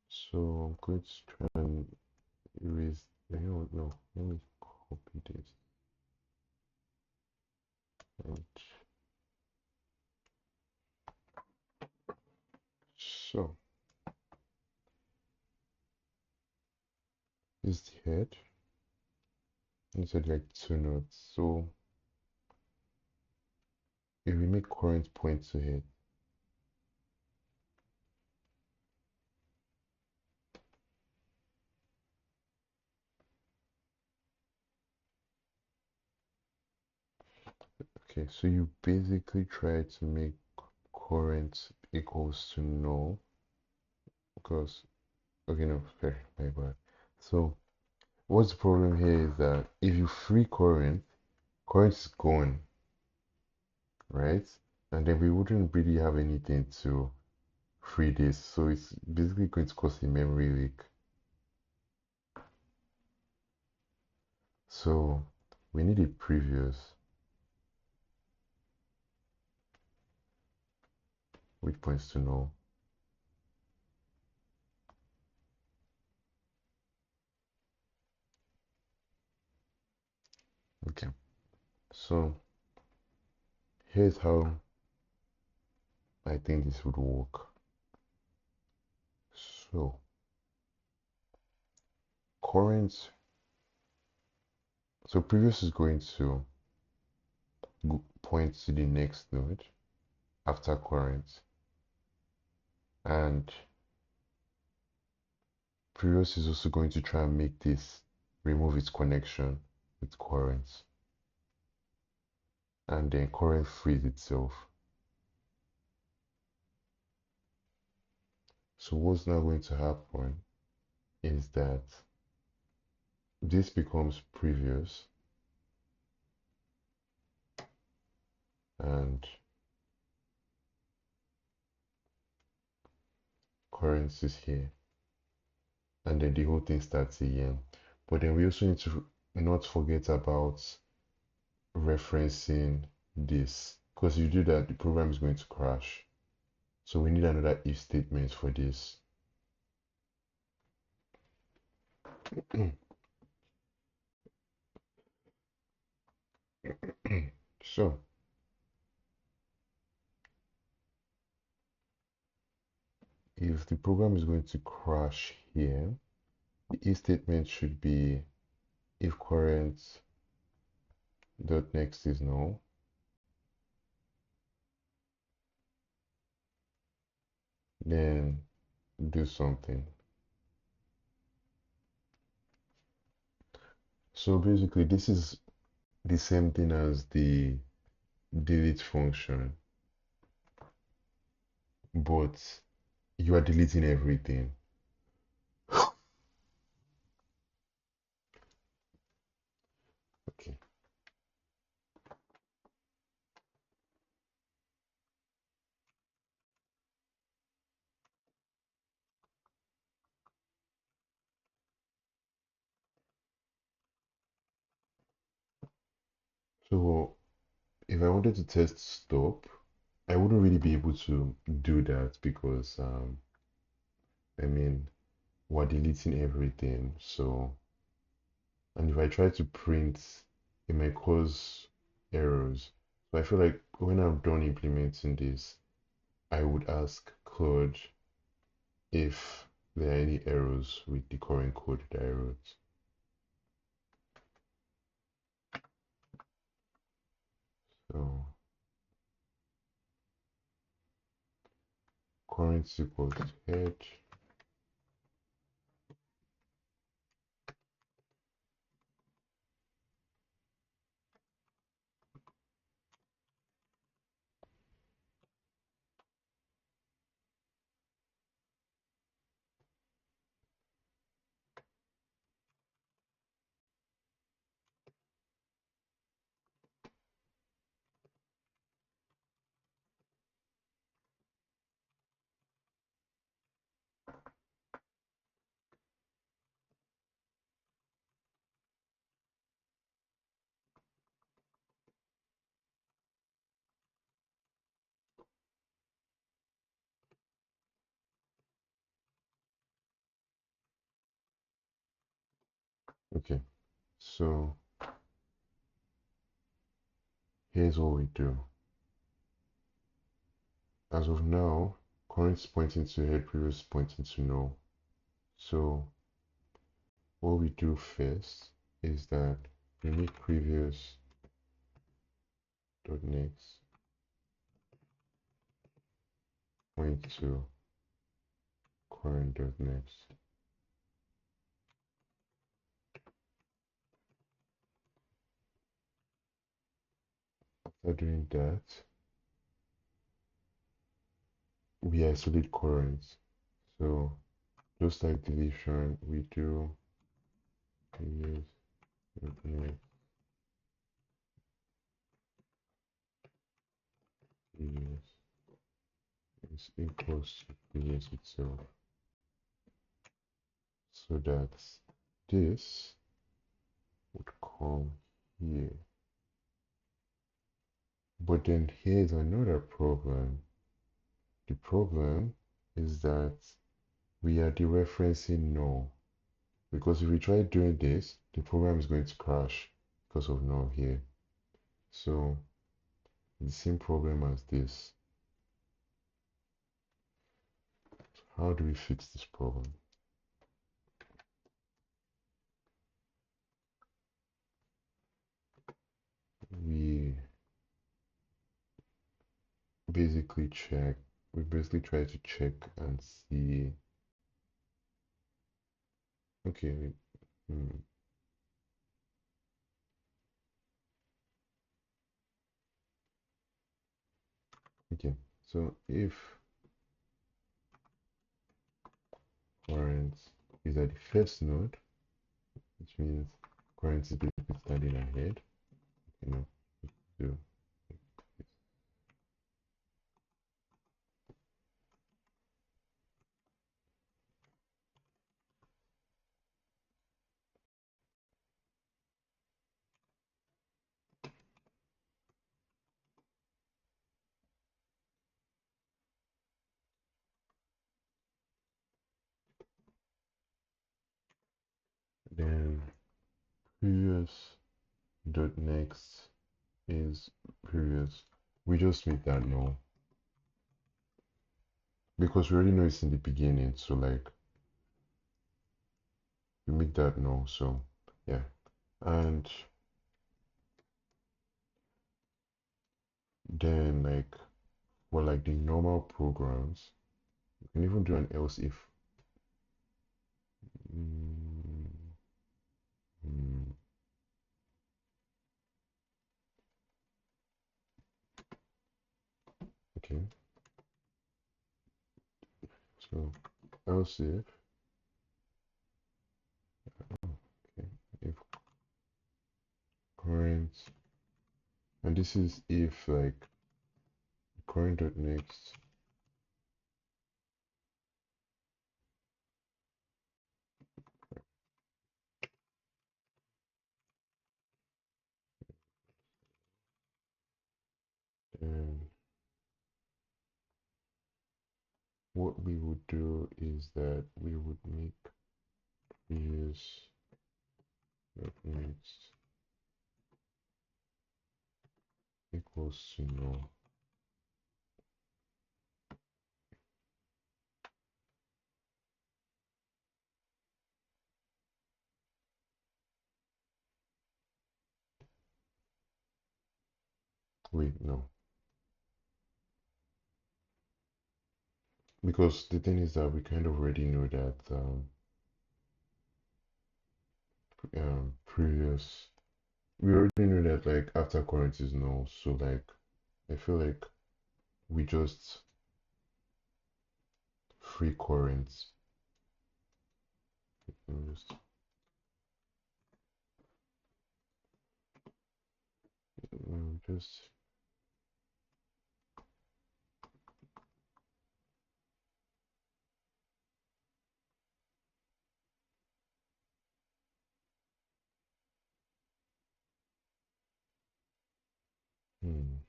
So I'm going to try and erase, you know, no, let me copy this. And so this is the head. Inside like two nodes. So if we make current point to head, okay, so you basically try to make current equals to null, because okay, no, fair, my bad. So what's the problem here is that if you free current is gone, right? And then we wouldn't really have anything to free this, so it's basically going to cause a memory leak. So we need a previous which points to null. Okay, so here's how I think this would work. So current So previous is going to point to the next node after current, and previous is also going to try and make this remove its connection with current, and then current frees itself. So what's now going to happen is that this becomes previous, and current is here, and then the whole thing starts again. But then we also need to not forget about referencing this, because if you do that, the program is going to crash. So we need another if statement for this. So if the program is going to crash here, the if statement should be if current dot next is null, then do something. So basically this is the same thing as the delete function, but you are deleting everything. Okay. So if I wanted to test stop, I wouldn't really be able to do that because I mean we're deleting everything. So and if I try to print, it may cause errors. So I feel like when I'm done implementing this, I would ask Claude if there are any errors with the current code that I wrote. So current equals head. Okay, so here's what we do. As of now, current is pointing to head, previous is pointing to no. So what we do first is that we make previous dot next point to current dot next. After doing that, we isolate current. So just like deletion, we do previous dot next previous is equals to previous itself. So that this would come here. But then here's another problem. The problem is that we are dereferencing null. Because if we try doing this, the program is going to crash because of null here. So the same problem as this. How do we fix this problem? basically check, we basically try to check and see, okay, okay, so if current is at the first node, which means current is basically standing ahead, you know, do then previous dot next is previous. We just make that null because we already know it's in the beginning. So like we make that null. So yeah, and then like for like the normal programs, you can even do an else if. Mm, mm, okay, so else if. Okay, if current, and this is if like current dot next, then what we would do is that we would make previous dot next equals to null. Wait, no, because the thing is that we kind of already know that previous, we already know that like after current is null. So like I feel like we just free current. Just, just hmm,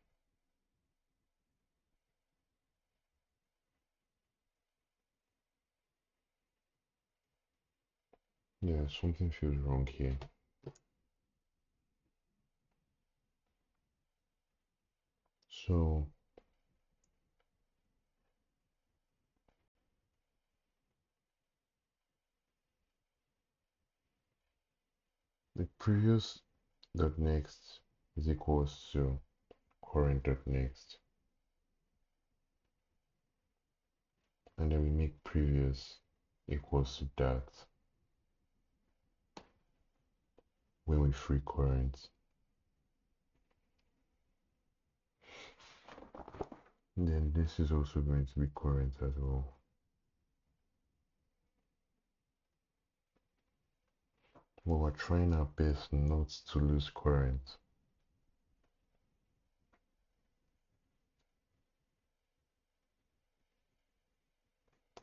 yeah, something feels wrong here. So the previous dot next is equals to current dot next, and then we make previous equals to that when we free current. Then this is also going to be current as well. But we're trying our best not to lose current.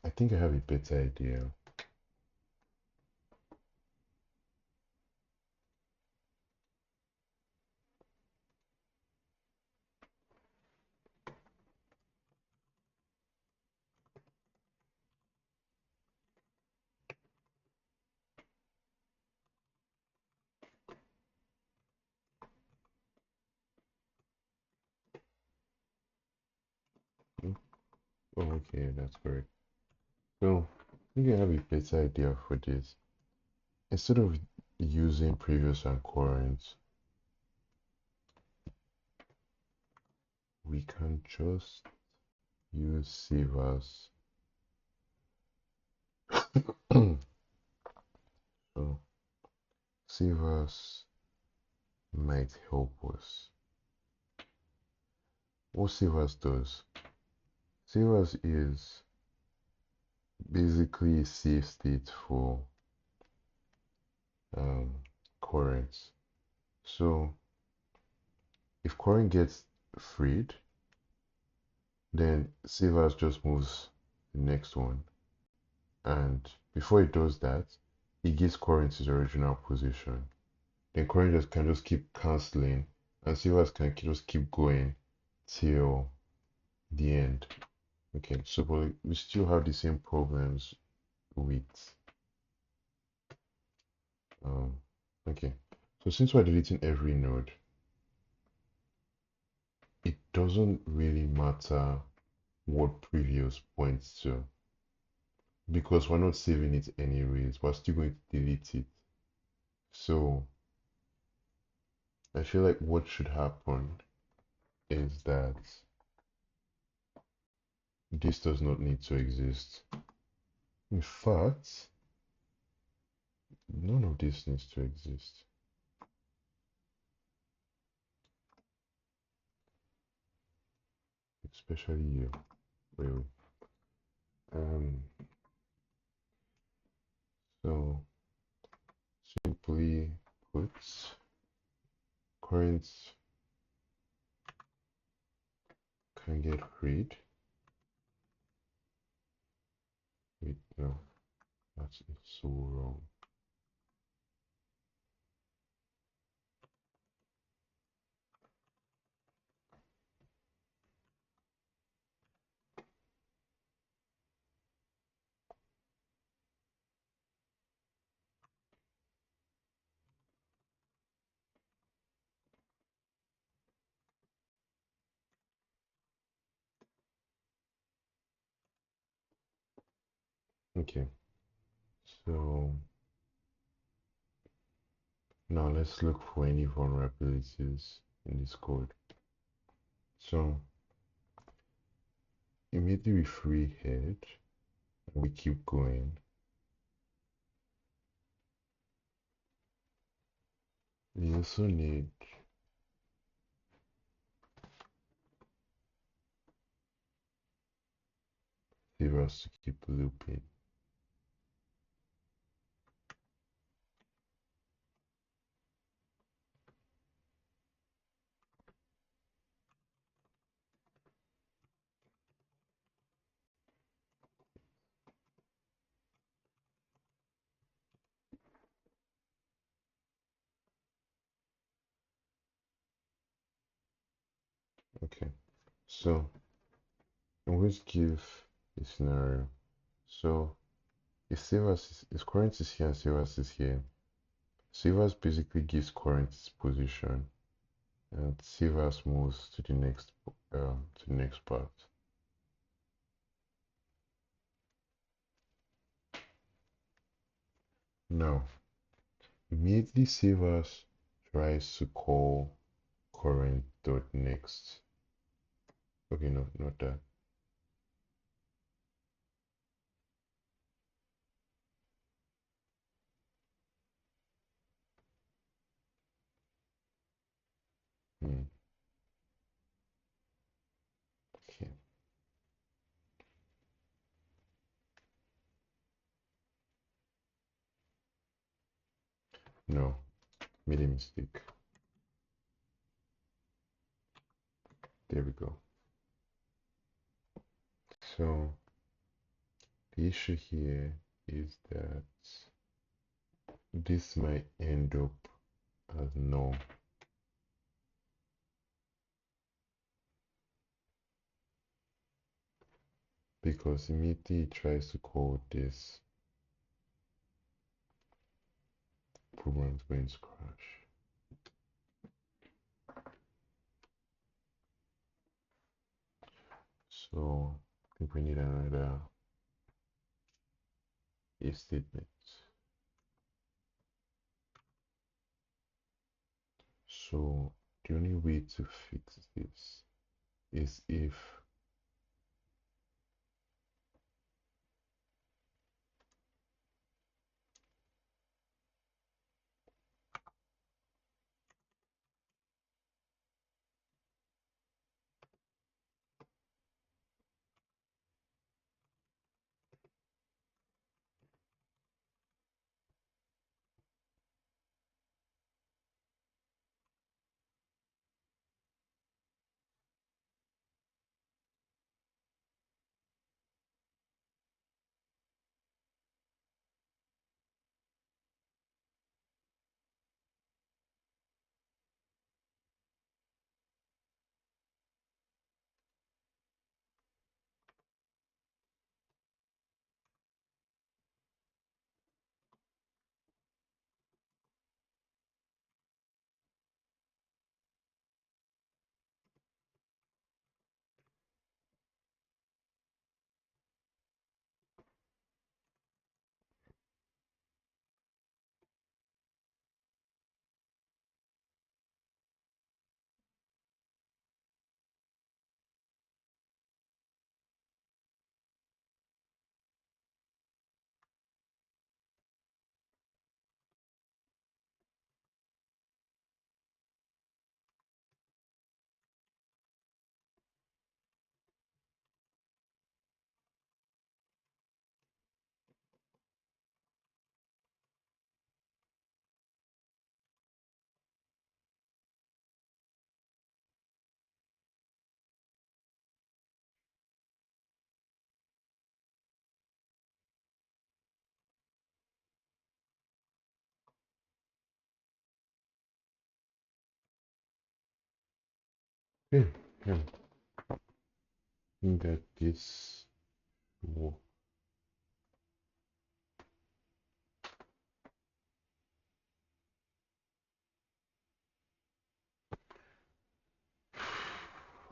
I think I have a better idea. Hmm? Oh, okay, that's correct. So, I think I have a better idea for this. Instead of using previous and current, we can just use save as. So save as might help us. What save as does? Save as is basically a safe state for um, currents. So if current gets freed, then save as just moves the next one. And before it does that, it gives current its original position. Then current just can just keep cancelling, and save as can just keep going till the end. Okay, so but we still have the same problems with um okay. So since we're deleting every node, it doesn't really matter what previous points to because we're not saving it anyways. We're still going to delete it. So I feel like what should happen is that this does not need to exist. In fact, none of this needs to exist. Especially you. Well, um, so simply put current can get freed. Wait, no, that's so wrong. Okay, so now let's look for any vulnerabilities in this code. So immediately we free head, we keep going. We also need zeros to keep looping. Okay, so always give a scenario. So if Savas is current is here and Savas is here, Savas basically gives current its position and Savas moves to the next part. Now immediately Savas tries to call current dot next. Okay, no, not that. Hmm. Okay. No, made a mistake. There we go. So the issue here is that this might end up as no because immediately it tries to call this program is going to crash. So I think we need another if statement. So the only way to fix this is if yeah, yeah, I think that this will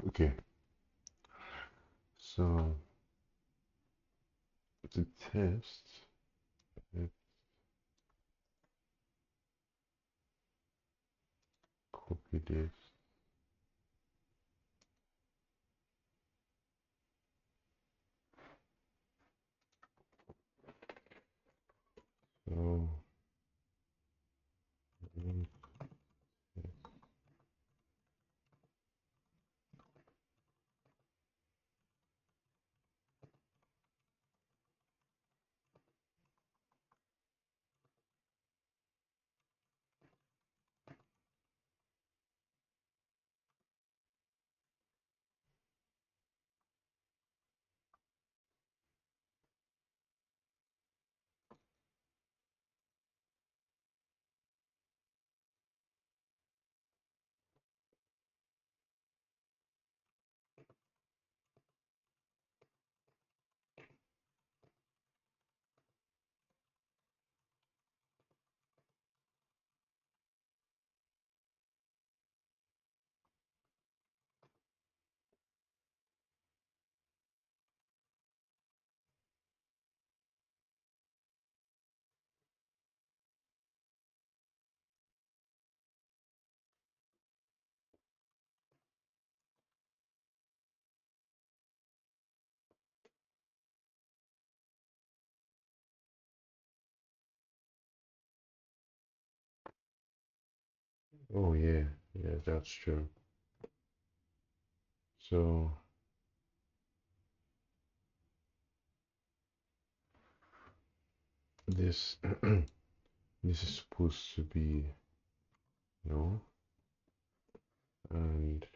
okay. So to test, let's copy this. So mm, oh yeah, yeah, that's true. So this this is supposed to be no, and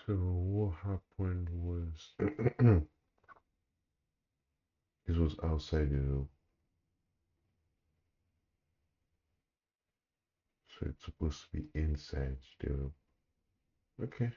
So what happened was this was outside the loop, so it's supposed to be inside the loop. Okay.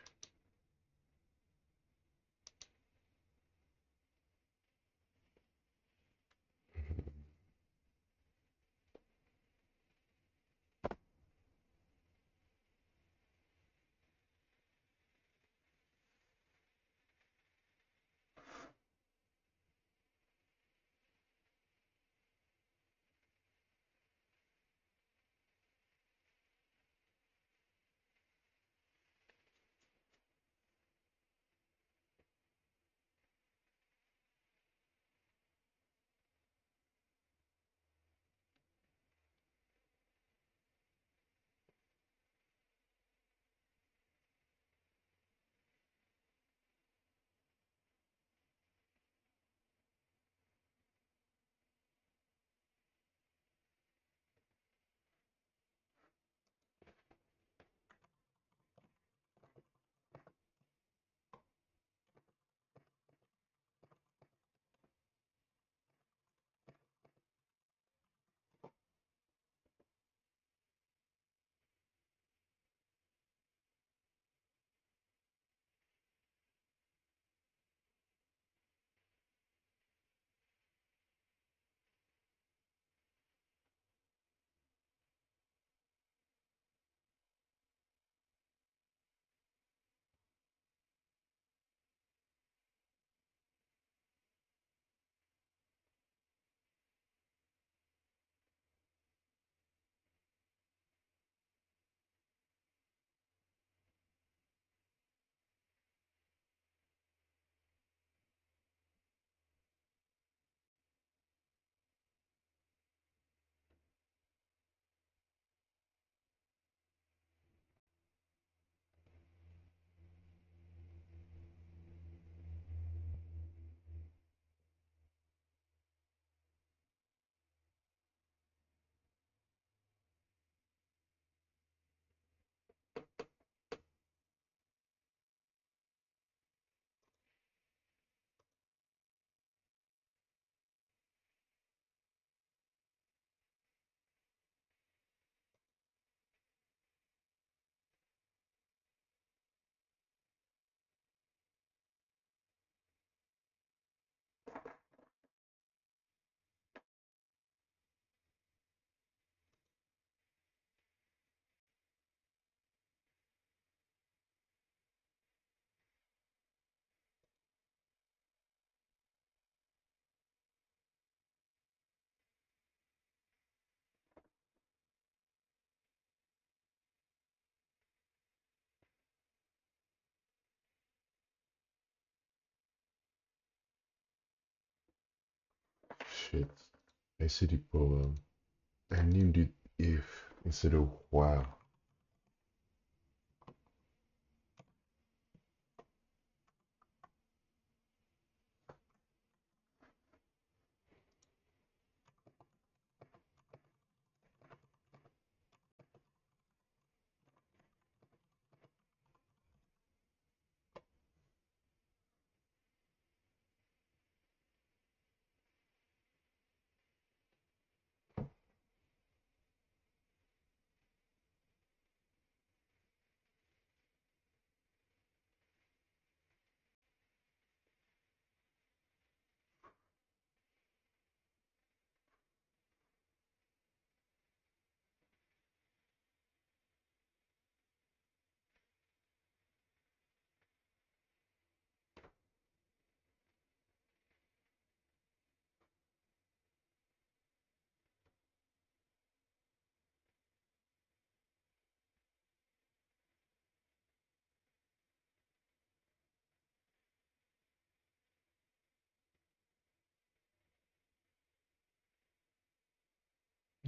Shit. I see the problem. I named it if instead of wow.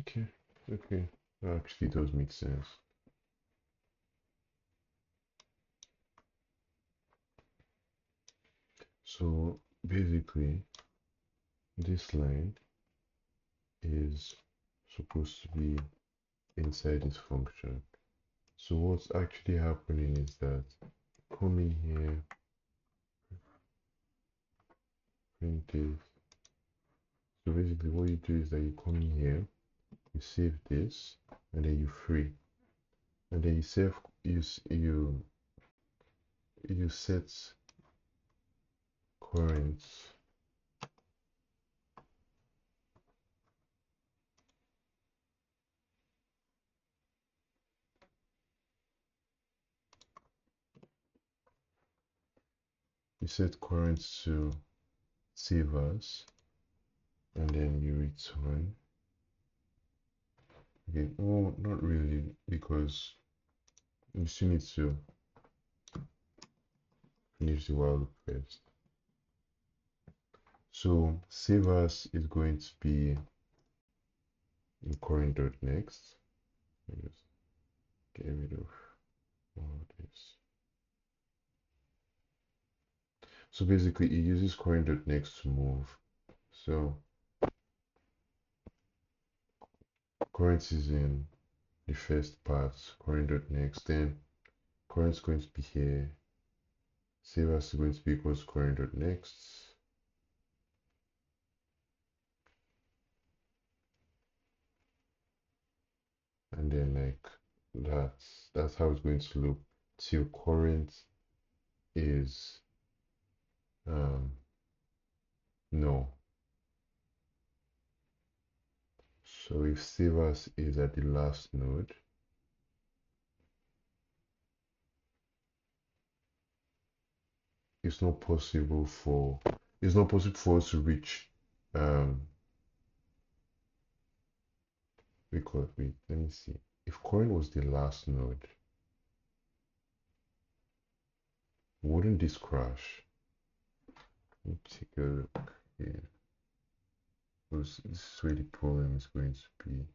Okay, okay. That actually does make sense. So basically, this line is supposed to be inside this function. So what's actually happening is that come in here basically what you do is that you come in here, you save this, and then you free, and then you save you set current. You set current to save as, and then you return. Okay, well, not really, because you still need to finish the while loop first. So save as is going to be in current.next. Let me just get rid of all of this. So basically it uses current.next to move. So current is in the first part, current.next, then current is going to be here. Save as is going to be equals to current.next. And then like that's how it's going to loop till current is no. So if save as is at the last node, it's not possible for us to reach because wait, let me see. If current was the last node, wouldn't this crash? Let me take a look here. Because this is where the problem is going to be.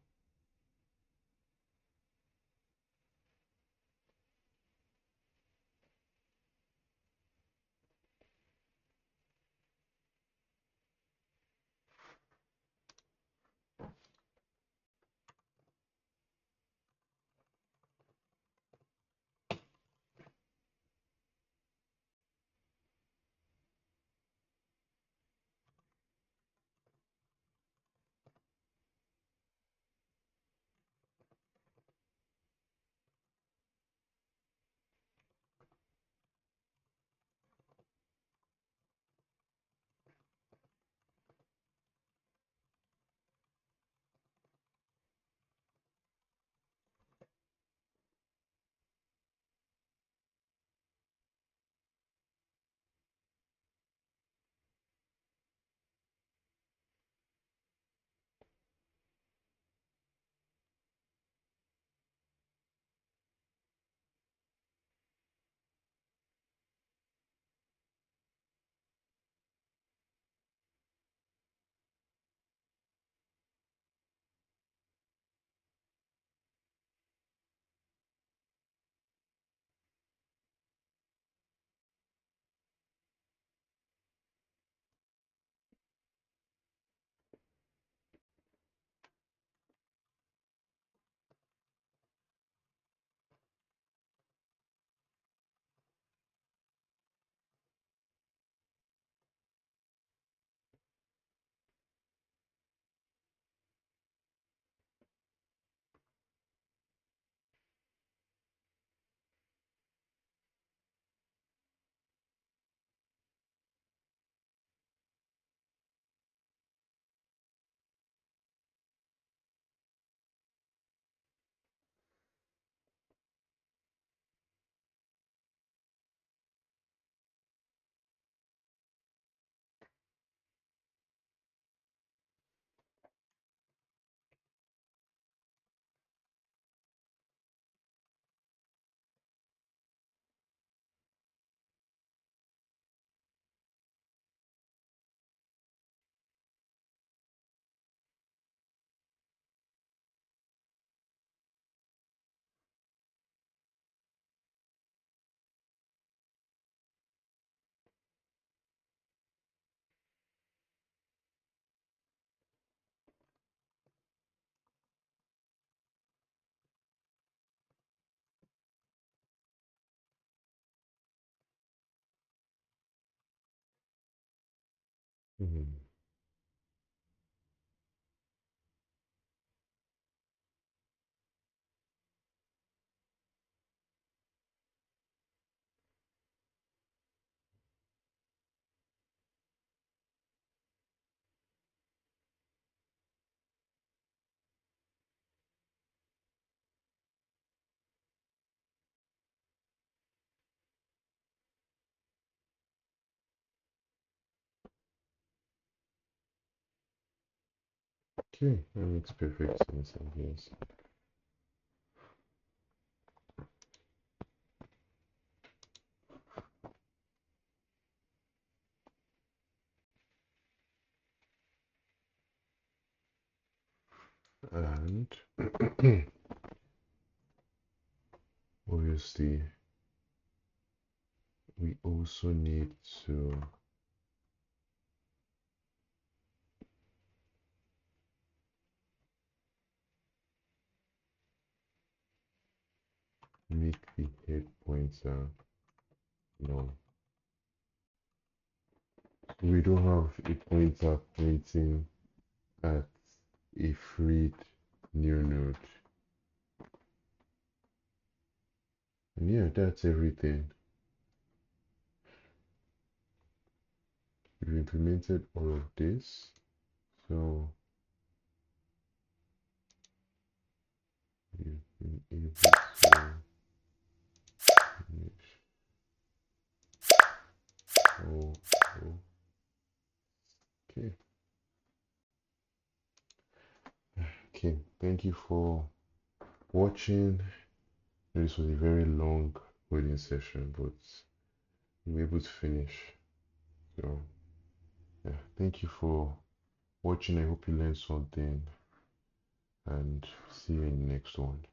Mhm. Okay, that makes perfect sense, I guess. And obviously, we also need to make the head pointer null. We don't have a pointer pointing at a freed new node. And yeah, that's everything. We've implemented all of this. So we've been able to finish all of okay. Okay, thank you for watching. This was a very long coding session, but we were able to finish. So yeah, thank you for watching. I hope you learned something and see you in the next one.